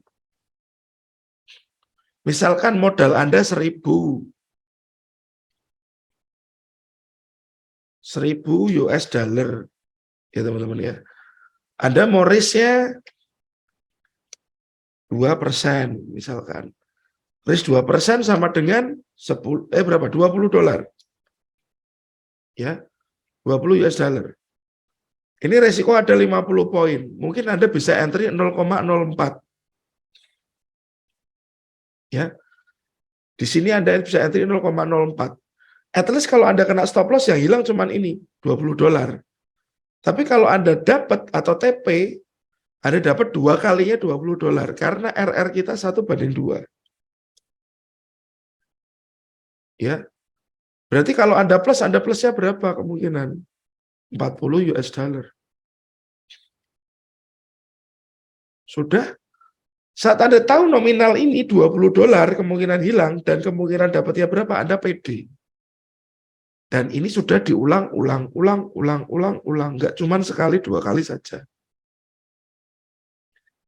Misalkan modal Anda 1.000 US dollar. Ya, teman-teman ya. Anda mau risk-nya 2%, misalkan. Risk 2% sama dengan 20 dolar. Ya, 20 US dollar. Ini resiko ada 50 poin. Mungkin Anda bisa entry 0,04. Ya. Di sini Anda bisa entry 0,04. At least kalau Anda kena stop loss yang hilang cuman ini, 20 dolar. Tapi kalau Anda dapat atau TP, Anda dapat 2 kalinya 20 dolar. Karena RR kita 1:2. Ya. Berarti kalau Anda plusnya berapa kemungkinan? 40 US dollar. Sudah? Saat Anda tahu nominal ini 20 dolar kemungkinan hilang dan kemungkinan dapatnya berapa, Anda pede. Dan ini sudah diulang. Nggak cuma sekali, 2 kali saja.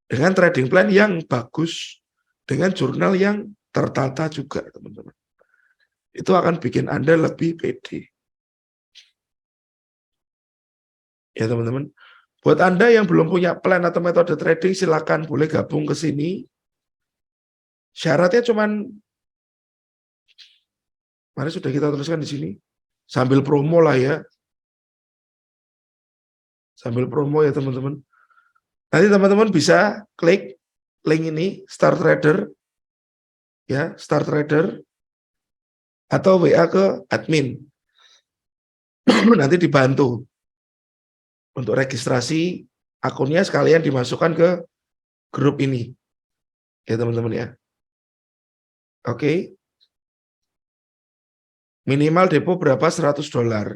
Dengan trading plan yang bagus, dengan jurnal yang tertata juga, teman-teman. Itu akan bikin Anda lebih pede. Ya teman-teman, buat Anda yang belum punya plan atau metode trading, silakan boleh gabung ke sini. Syaratnya cuman, mari sudah kita tuliskan di sini, sambil promo lah ya. Sambil promo ya teman-teman. Nanti teman-teman bisa klik link ini, Start Trader, ya, Start Trader, atau WA ke admin. Nanti dibantu. Untuk registrasi akunnya sekalian dimasukkan ke grup ini. Ya teman-teman ya. Oke. Minimal depo berapa? 100 dolar.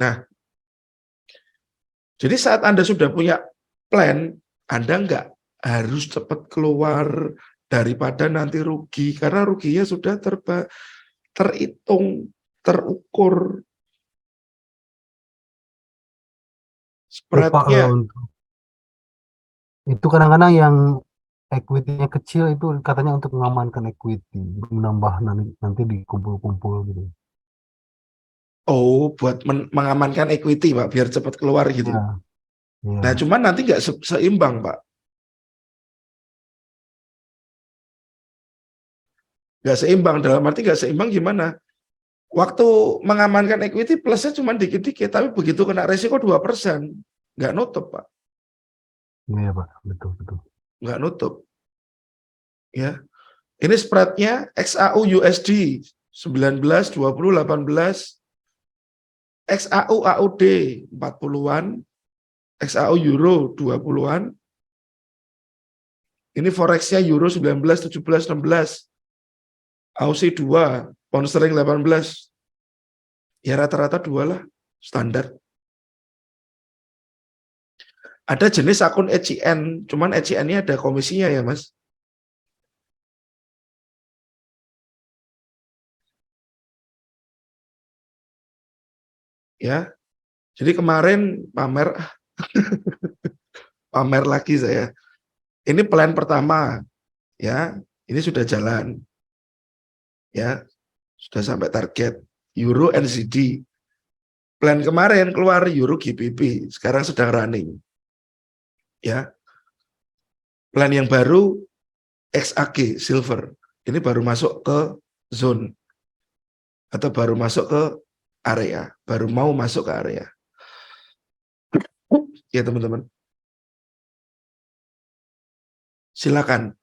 Nah. Jadi saat Anda sudah punya plan, Anda nggak harus cepat keluar daripada nanti rugi. Karena ruginya sudah terhitung, terukur. Spreadnya itu kadang-kadang yang equity-nya kecil itu katanya untuk mengamankan equity, menambah nanti dikumpul-kumpul gitu. Oh, buat mengamankan equity, Pak, biar cepat keluar gitu. Ya. Nah, cuman nanti nggak seimbang, Pak. Nggak seimbang, dalam arti nggak seimbang gimana? Waktu mengamankan equity plusnya cuma dikit-dikit, tapi begitu kena resiko 2%, nggak nutup, Pak. Iya, Pak, betul. Nggak nutup. Ya. Ini spreadnya XAU USD 19, 20, 18, XAU AUD 40-an, XAU Euro 20-an. Ini forex-nya Euro 19, 17, 16. Aussie 2, pound sterling 18. Ya rata-rata 2 lah, standar. Ada jenis akun ECN, cuman ECN-nya ada komisinya ya, Mas. Ya. Jadi kemarin pamer pamer lagi saya. Ini plan pertama, ya. Ini sudah jalan. Ya. Sudah sampai target Euro NZD. Plan kemarin keluar Euro GBP, sekarang sedang running. Ya. Plan yang baru XAG silver. Ini baru masuk ke zone atau baru masuk ke area, baru mau masuk ke area. Ya teman-teman. Silakan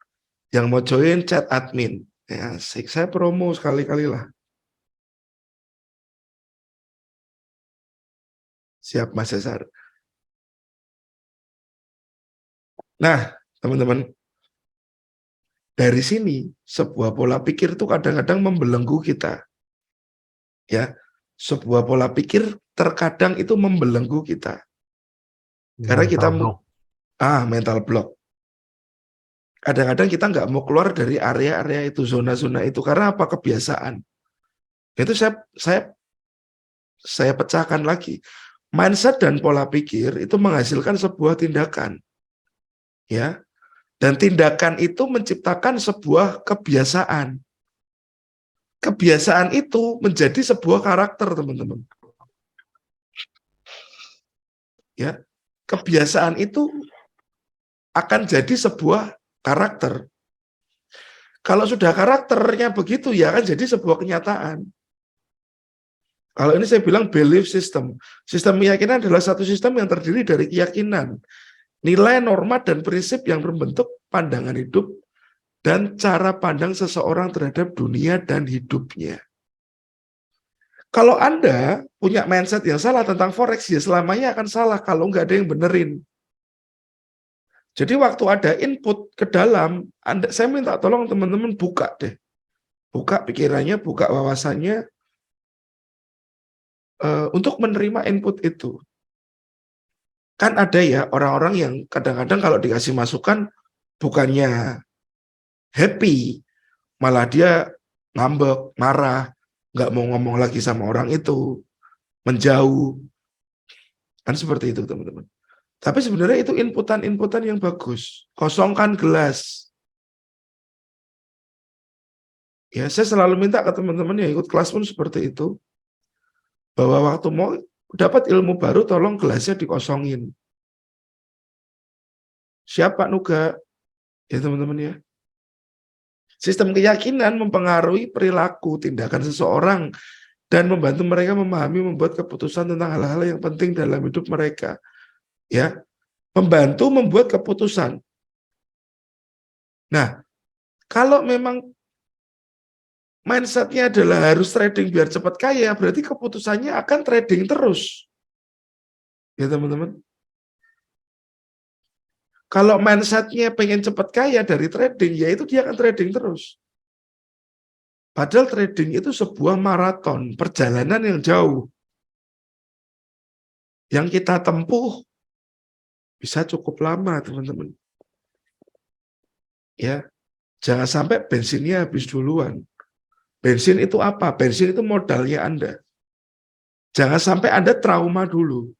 yang mau join chat admin. Ya, saya promo sekali-kali lah. Siap Mas Cesar. Nah, teman-teman, dari sini sebuah pola pikir itu kadang-kadang membelenggu kita. Ya, sebuah pola pikir terkadang itu membelenggu kita. Karena kita mental block. Kadang-kadang kita nggak mau keluar dari area-area itu, zona-zona itu. Karena apa? Kebiasaan. Itu saya pecahkan lagi. Mindset dan pola pikir itu menghasilkan sebuah tindakan. Ya. Dan tindakan itu menciptakan sebuah kebiasaan. Kebiasaan itu menjadi sebuah karakter, teman-teman. Ya. Kebiasaan itu akan jadi sebuah karakter. Kalau sudah karakternya begitu, ya akan jadi sebuah kenyataan. Kalau ini saya bilang belief system. Sistem keyakinan adalah satu sistem yang terdiri dari keyakinan, nilai, norma, dan prinsip yang membentuk pandangan hidup dan cara pandang seseorang terhadap dunia dan hidupnya. Kalau Anda punya mindset yang salah tentang forex, ya selamanya akan salah kalau nggak ada yang benerin. Jadi waktu ada input ke dalam, saya minta tolong teman-teman buka deh. Buka pikirannya, buka wawasannya, untuk menerima input itu. Kan ada ya orang-orang yang kadang-kadang kalau dikasih masukan, bukannya happy, malah dia ngambek, marah, nggak mau ngomong lagi sama orang itu, menjauh. Kan seperti itu teman-teman. Tapi sebenarnya itu inputan-inputan yang bagus. Kosongkan gelas. Ya, saya selalu minta ke teman-teman yang ikut kelas pun seperti itu. Bahwa waktu mau dapat ilmu baru, tolong gelasnya dikosongin. Siapa Nuga? Ya teman-teman ya. Sistem keyakinan mempengaruhi perilaku, tindakan seseorang, dan membantu mereka memahami, membuat keputusan tentang hal-hal yang penting dalam hidup mereka. Ya, membantu membuat keputusan. Nah, kalau memang mindsetnya adalah harus trading biar cepat kaya, berarti keputusannya akan trading terus. Ya teman-teman. Kalau mindsetnya pengen cepat kaya dari trading, ya itu dia akan trading terus. Padahal trading itu sebuah maraton, perjalanan yang jauh. Yang kita tempuh bisa cukup lama, teman-teman. Ya, jangan sampai bensinnya habis duluan. Bensin itu apa? Bensin itu modalnya Anda. Jangan sampai Anda trauma dulu.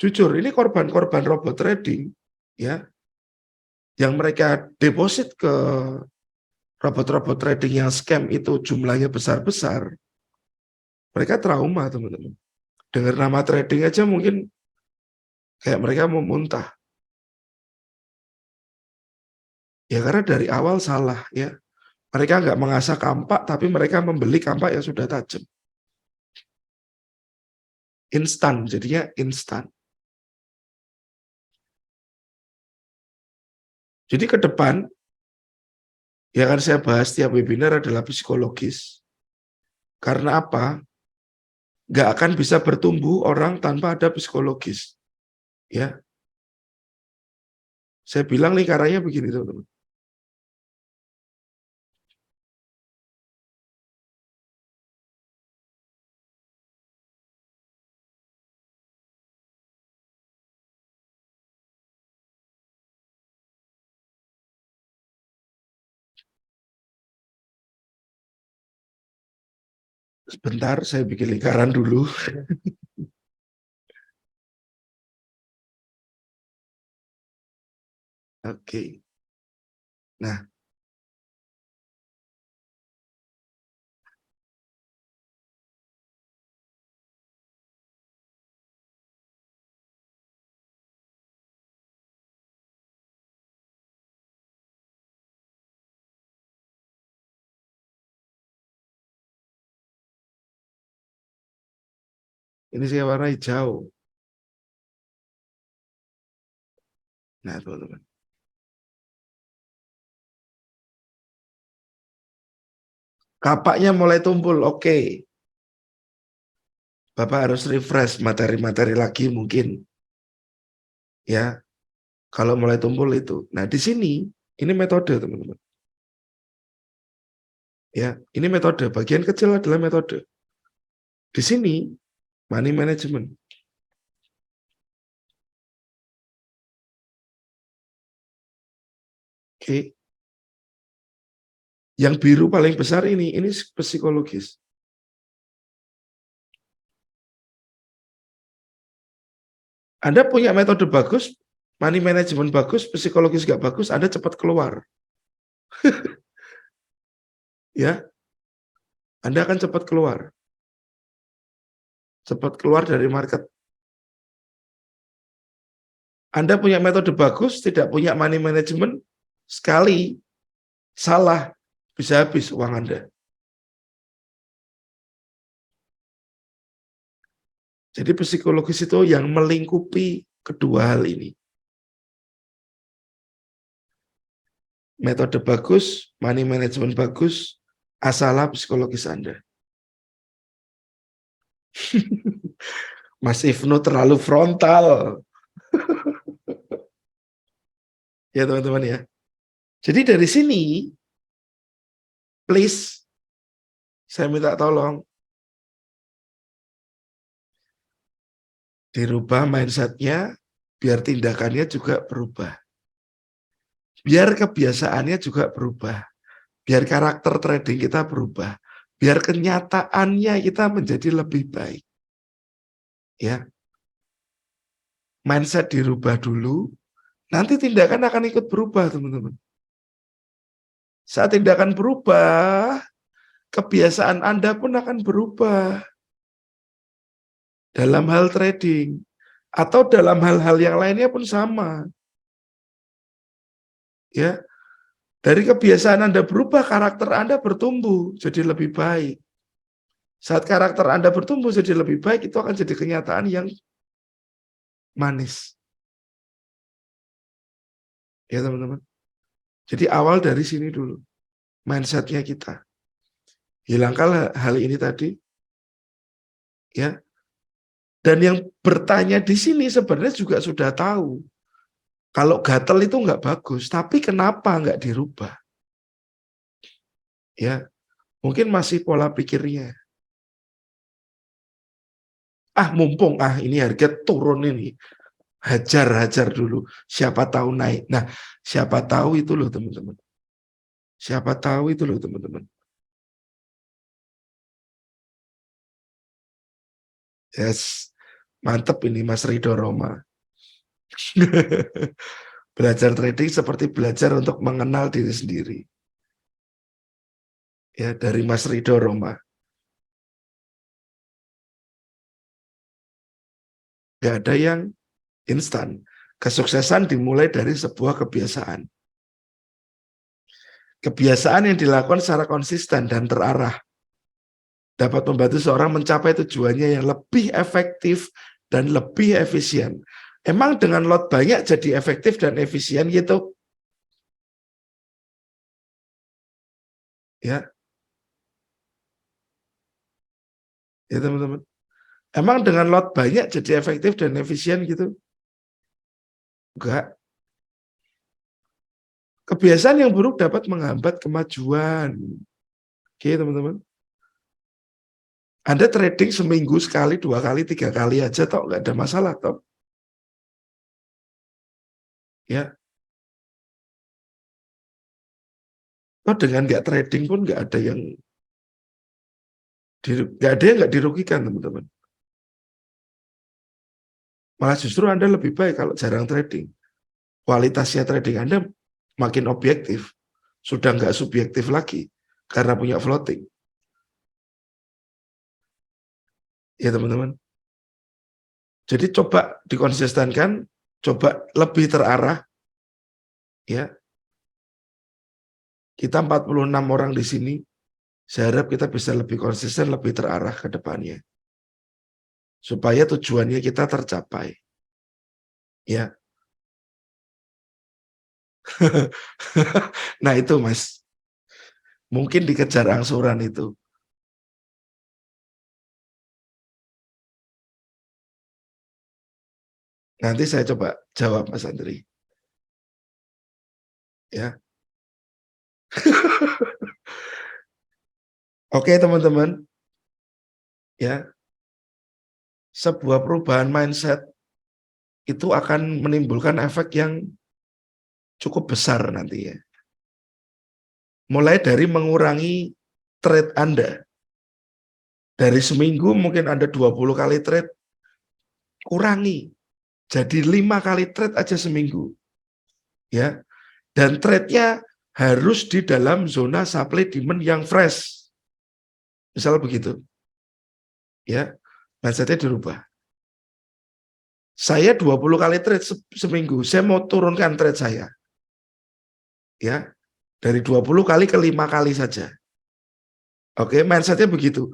Jujur, ini korban-korban robot trading, ya, yang mereka deposit ke robot-robot trading yang scam itu jumlahnya besar-besar. Mereka trauma, teman-teman. Dengar nama trading aja mungkin kayak mereka mau muntah. Ya karena dari awal salah, ya. Mereka nggak mengasah kampak, tapi mereka membeli kampak yang sudah tajam. Instan, jadinya instan. Jadi ke depan, yang akan saya bahas tiap webinar adalah psikologis. Karena apa? nggak akan bisa bertumbuh orang tanpa ada psikologis. Ya, saya bilang lingkarannya begini teman-teman. Sebentar, saya bikin lingkaran dulu. Oke. Nah, ini saya warna hijau. Nah, teman-teman. Kapaknya mulai tumpul, oke. Bapak harus refresh materi-materi lagi mungkin. Ya, kalau mulai tumpul itu. Nah, di sini, ini metode, teman-teman. Ya, ini metode. Bagian kecil adalah metode. Di sini, money management. Oke. Yang biru paling besar ini psikologis. Anda punya metode bagus, money management bagus, psikologis gak bagus, Anda cepat keluar. Ya, Anda akan cepat keluar. Cepat keluar dari market. Anda punya metode bagus, tidak punya money management, sekali salah, bisa habis uang Anda. Jadi psikologis itu yang melingkupi kedua hal ini. Metode bagus, money management bagus, asalah psikologis Anda. Mas Ibnu terlalu frontal. Ya teman-teman ya. Jadi dari sini, please, saya minta tolong, dirubah mindset-nya, biar tindakannya juga berubah. Biar kebiasaannya juga berubah. Biar karakter trading kita berubah. Biar kenyataannya kita menjadi lebih baik. Ya. Mindset dirubah dulu, nanti tindakan akan ikut berubah, teman-teman. Saat tindakan berubah, kebiasaan Anda pun akan berubah. Dalam hal trading. Atau dalam hal-hal yang lainnya pun sama. Ya. Dari kebiasaan Anda berubah, karakter Anda bertumbuh jadi lebih baik. Saat karakter Anda bertumbuh jadi lebih baik, itu akan jadi kenyataan yang manis. Ya teman-teman. Jadi awal dari sini dulu. Mindset-nya kita. Hilangkan hal ini tadi. Ya. Dan yang bertanya di sini sebenarnya juga sudah tahu. Kalau gatel itu nggak bagus, tapi kenapa nggak dirubah? Ya, mungkin masih pola pikirnya. Mumpung ini harga turun ini. Hajar dulu. Siapa tahu naik. Nah, siapa tahu itu loh teman-teman. Siapa tahu itu loh teman-teman. Yes, mantep ini Mas Rido Roma. Belajar trading seperti belajar untuk mengenal diri sendiri. Ya, dari Mas Rido Roma. Gak ada yang instan. Kesuksesan dimulai dari sebuah kebiasaan. Kebiasaan yang dilakukan secara konsisten dan terarah dapat membantu seorang mencapai tujuannya yang lebih efektif dan lebih efisien. Emang dengan lot banyak jadi efektif dan efisien gitu? Ya. Ya teman-teman. Emang dengan lot banyak jadi efektif dan efisien gitu? Enggak. Kebiasaan yang buruk dapat menghambat kemajuan. Oke, teman-teman. Anda trading seminggu sekali, 2 kali, 3 kali aja, toh nggak ada masalah, toh. Ya, toh dengan nggak trading pun nggak ada yang nggak dirugikan, teman-teman. Malah justru Anda lebih baik kalau jarang trading. Kualitasnya trading Anda makin objektif, sudah nggak subjektif lagi karena punya floating. Ya teman-teman. Jadi coba dikonsistenkan, coba lebih terarah. Ya, kita 46 orang di sini. Saya harap kita bisa lebih konsisten, lebih terarah ke depannya. Supaya tujuannya kita tercapai. Ya. Nah itu Mas. Mungkin dikejar angsuran itu. Nanti saya coba jawab Mas Andri. Ya. Oke teman-teman. Ya. Sebuah perubahan mindset itu akan menimbulkan efek yang cukup besar nanti ya. Mulai dari mengurangi trade Anda. Dari seminggu mungkin Anda 20 kali trade, kurangi. Jadi 5 kali trade aja seminggu. Ya. Dan trade-nya harus di dalam zona supply demand yang fresh. Misal begitu. Ya. Mindset-nya dirubah. Saya 20 kali trade seminggu, saya mau turunkan trade saya. Ya. Dari 20 kali ke 5 kali saja. Oke, mindset-nya begitu.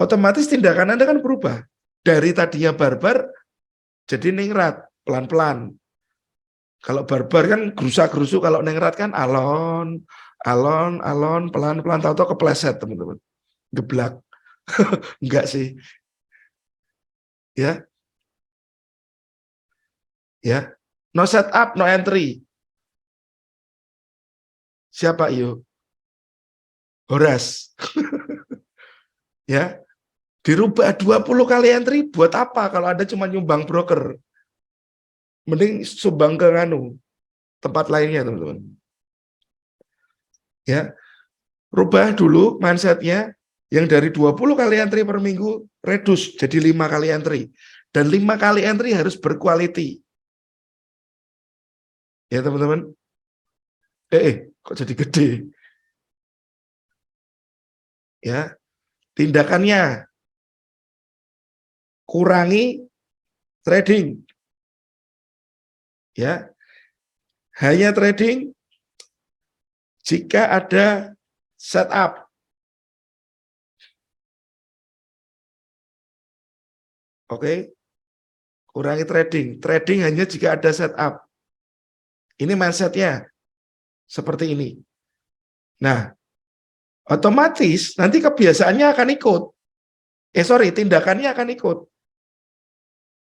Otomatis tindakan Anda kan berubah. Dari tadinya barbar, jadi ningrat, pelan-pelan. Kalau barbar kan gerusa-gerusu, kalau ningrat kan alon, pelan-pelan, tahu-tahu kepleset, teman-teman. Geblak. Enggak sih. Ya. Ya. No setup, no entry. Siapa iyo? Horas. Ya. Dirubah 20 kali entry buat apa kalau Anda cuma nyumbang broker? Mending sumbang ke tempat lainnya, teman-teman. Ya. Rubah dulu mindset-nya yang dari 20 kali entry per minggu reduce jadi 5 kali entry. Dan 5 kali entry harus berquality. Ya, teman-teman. Kok jadi gede? Ya. Tindakannya kurangi trading. Ya. Hanya trading jika ada setup. Oke. Kurangi trading. Trading hanya jika ada setup. Ini mindset-nya. Seperti ini. Nah, otomatis nanti kebiasaannya akan ikut. Tindakannya akan ikut.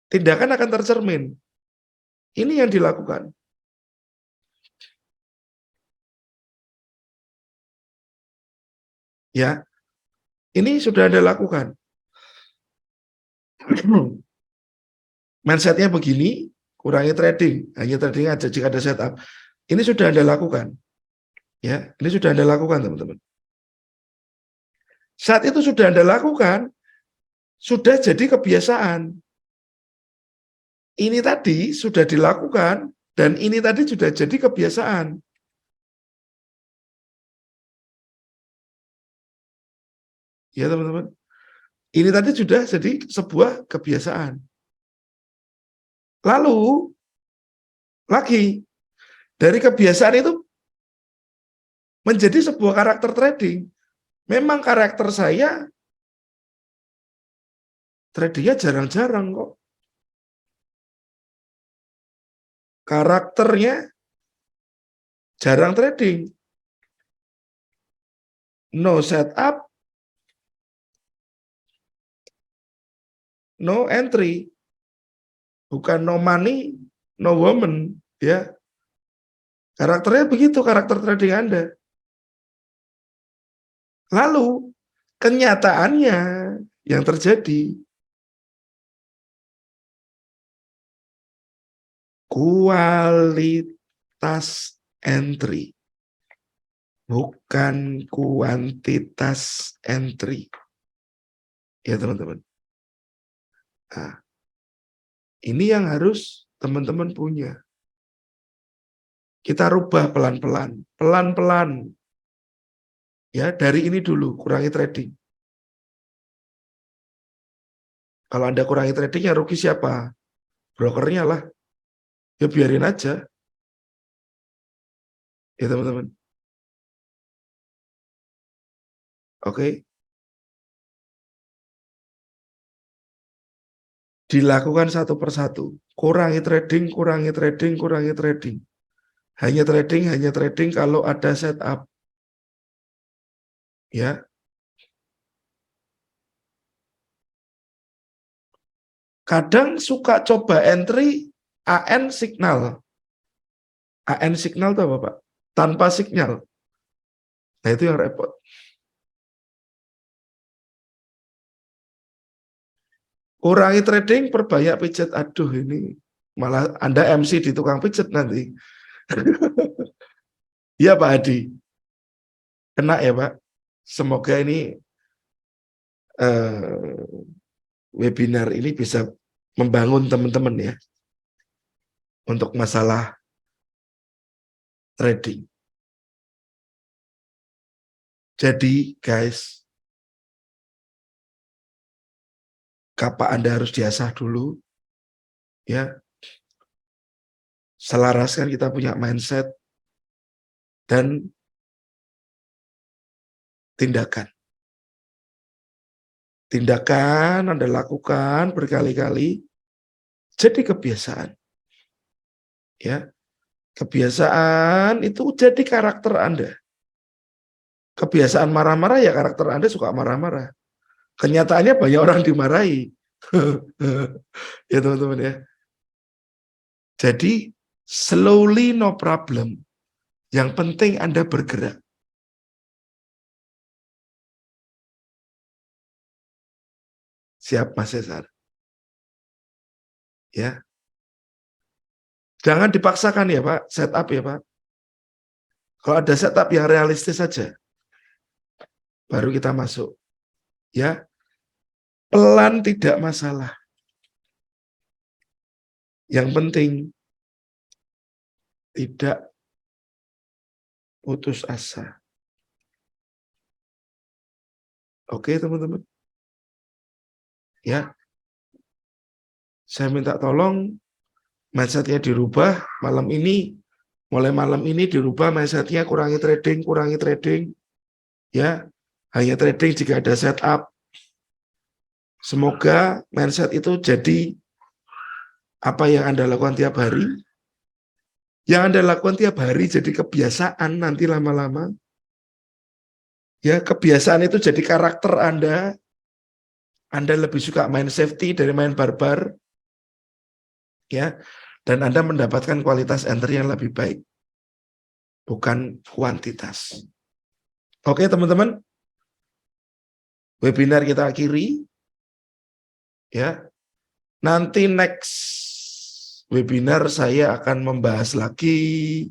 Tindakan akan tercermin. Ini yang dilakukan. Ya, ini sudah Anda lakukan. Mindset-nya begini, kurangi trading, hanya trading aja jika ada setup. Ini sudah Anda lakukan. Ya, ini sudah Anda lakukan, teman-teman. Saat itu sudah Anda lakukan, sudah jadi kebiasaan. Ini tadi sudah dilakukan, dan ini tadi sudah jadi kebiasaan. Ya, teman-teman. Ini tadi sudah jadi sebuah kebiasaan. Lalu, lagi, dari kebiasaan itu menjadi sebuah karakter trading. Memang karakter saya tradingnya jarang-jarang kok. Karakternya jarang trading. No setup, no entry. Bukan no money, no woman, ya. Karakternya begitu, karakter trading Anda. Lalu kenyataannya yang terjadi, kualitas entry, bukan kuantitas entry. Ya teman-teman. Nah, ini yang harus teman-teman punya. Kita rubah pelan-pelan, pelan-pelan. Ya, dari ini dulu, kurangi trading. Kalau Anda kurangi trading, ya rugi siapa? Brokernya lah. Ya biarin aja. Ya teman-teman. Oke. Dilakukan satu persatu. Kurangi trading, kurangi trading, kurangi trading. Hanya trading kalau ada setup. Ya. Kadang suka coba entry AN signal. AN signal itu apa, Pak? Tanpa signal. Nah, itu yang repot. Kurangi trading, perbanyak pijat. Aduh, ini malah Anda MC di tukang pijat nanti. Iya Pak Hadi. Kena ya Pak. Semoga ini webinar ini bisa membangun teman-teman ya. Untuk masalah trading. Jadi guys, kapan Anda harus diasah dulu. Ya. Selaraskan kita punya mindset dan tindakan. Tindakan Anda lakukan berkali-kali jadi kebiasaan. Ya. Kebiasaan itu jadi karakter Anda. Kebiasaan marah-marah ya karakter Anda suka marah-marah. Kenyataannya banyak orang dimarahi. Ya teman-teman ya. Jadi slowly no problem. Yang penting Anda bergerak. Siap Mas Cesar? Ya. Jangan dipaksakan ya Pak, setup ya Pak. Kalau ada setup yang realistis saja, baru kita masuk. Ya. Pelan tidak masalah. Yang penting tidak putus asa. Oke teman-teman. Ya. Saya minta tolong mindsetnya dirubah malam ini. Mulai malam ini dirubah mindsetnya, kurangi trading. Ya. Hanya trading jika ada setup. Semoga mindset itu jadi apa yang Anda lakukan tiap hari. Yang Anda lakukan tiap hari jadi kebiasaan nanti lama-lama. Ya, kebiasaan itu jadi karakter Anda. Anda lebih suka main safety dari main barbar. Ya, dan Anda mendapatkan kualitas entry yang lebih baik. Bukan kuantitas. Oke, teman-teman. Webinar kita akhiri. Ya. Nanti next webinar saya akan membahas lagi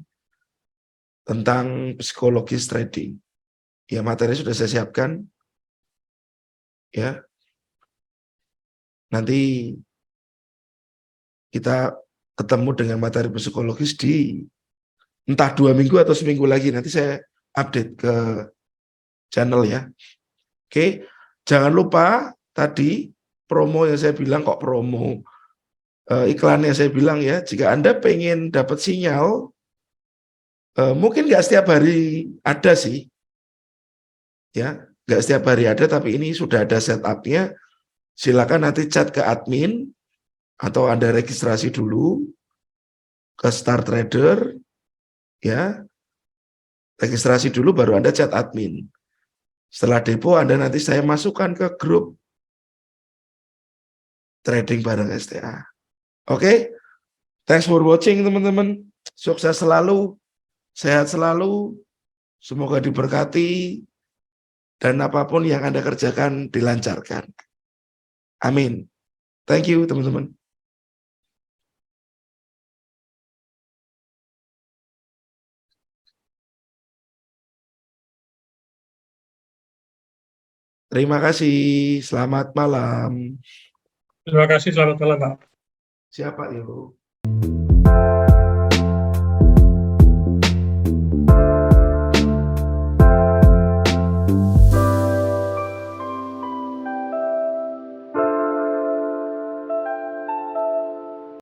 tentang psikologis trading. Ya, materi sudah saya siapkan. Ya. Nanti kita ketemu dengan materi psikologis di entah 2 minggu atau seminggu lagi. Nanti saya update ke channel ya. Oke, jangan lupa tadi promo yang saya bilang, kok promo, iklan yang saya bilang ya, jika Anda pengen dapat sinyal, mungkin nggak setiap hari ada sih, ya, nggak setiap hari ada, tapi ini sudah ada setupnya. Silakan nanti chat ke admin atau Anda registrasi dulu ke Star Trader, ya, registrasi dulu baru Anda chat admin. Setelah depo Anda nanti saya masukkan ke grup trading bareng STA. Oke, thanks for watching teman-teman. Sukses selalu, sehat selalu, semoga diberkati, dan apapun yang Anda kerjakan dilancarkan. Amin. Thank you teman-teman. Terima kasih, selamat malam. Terima kasih, selamat malam, Pak. Siapa yuk?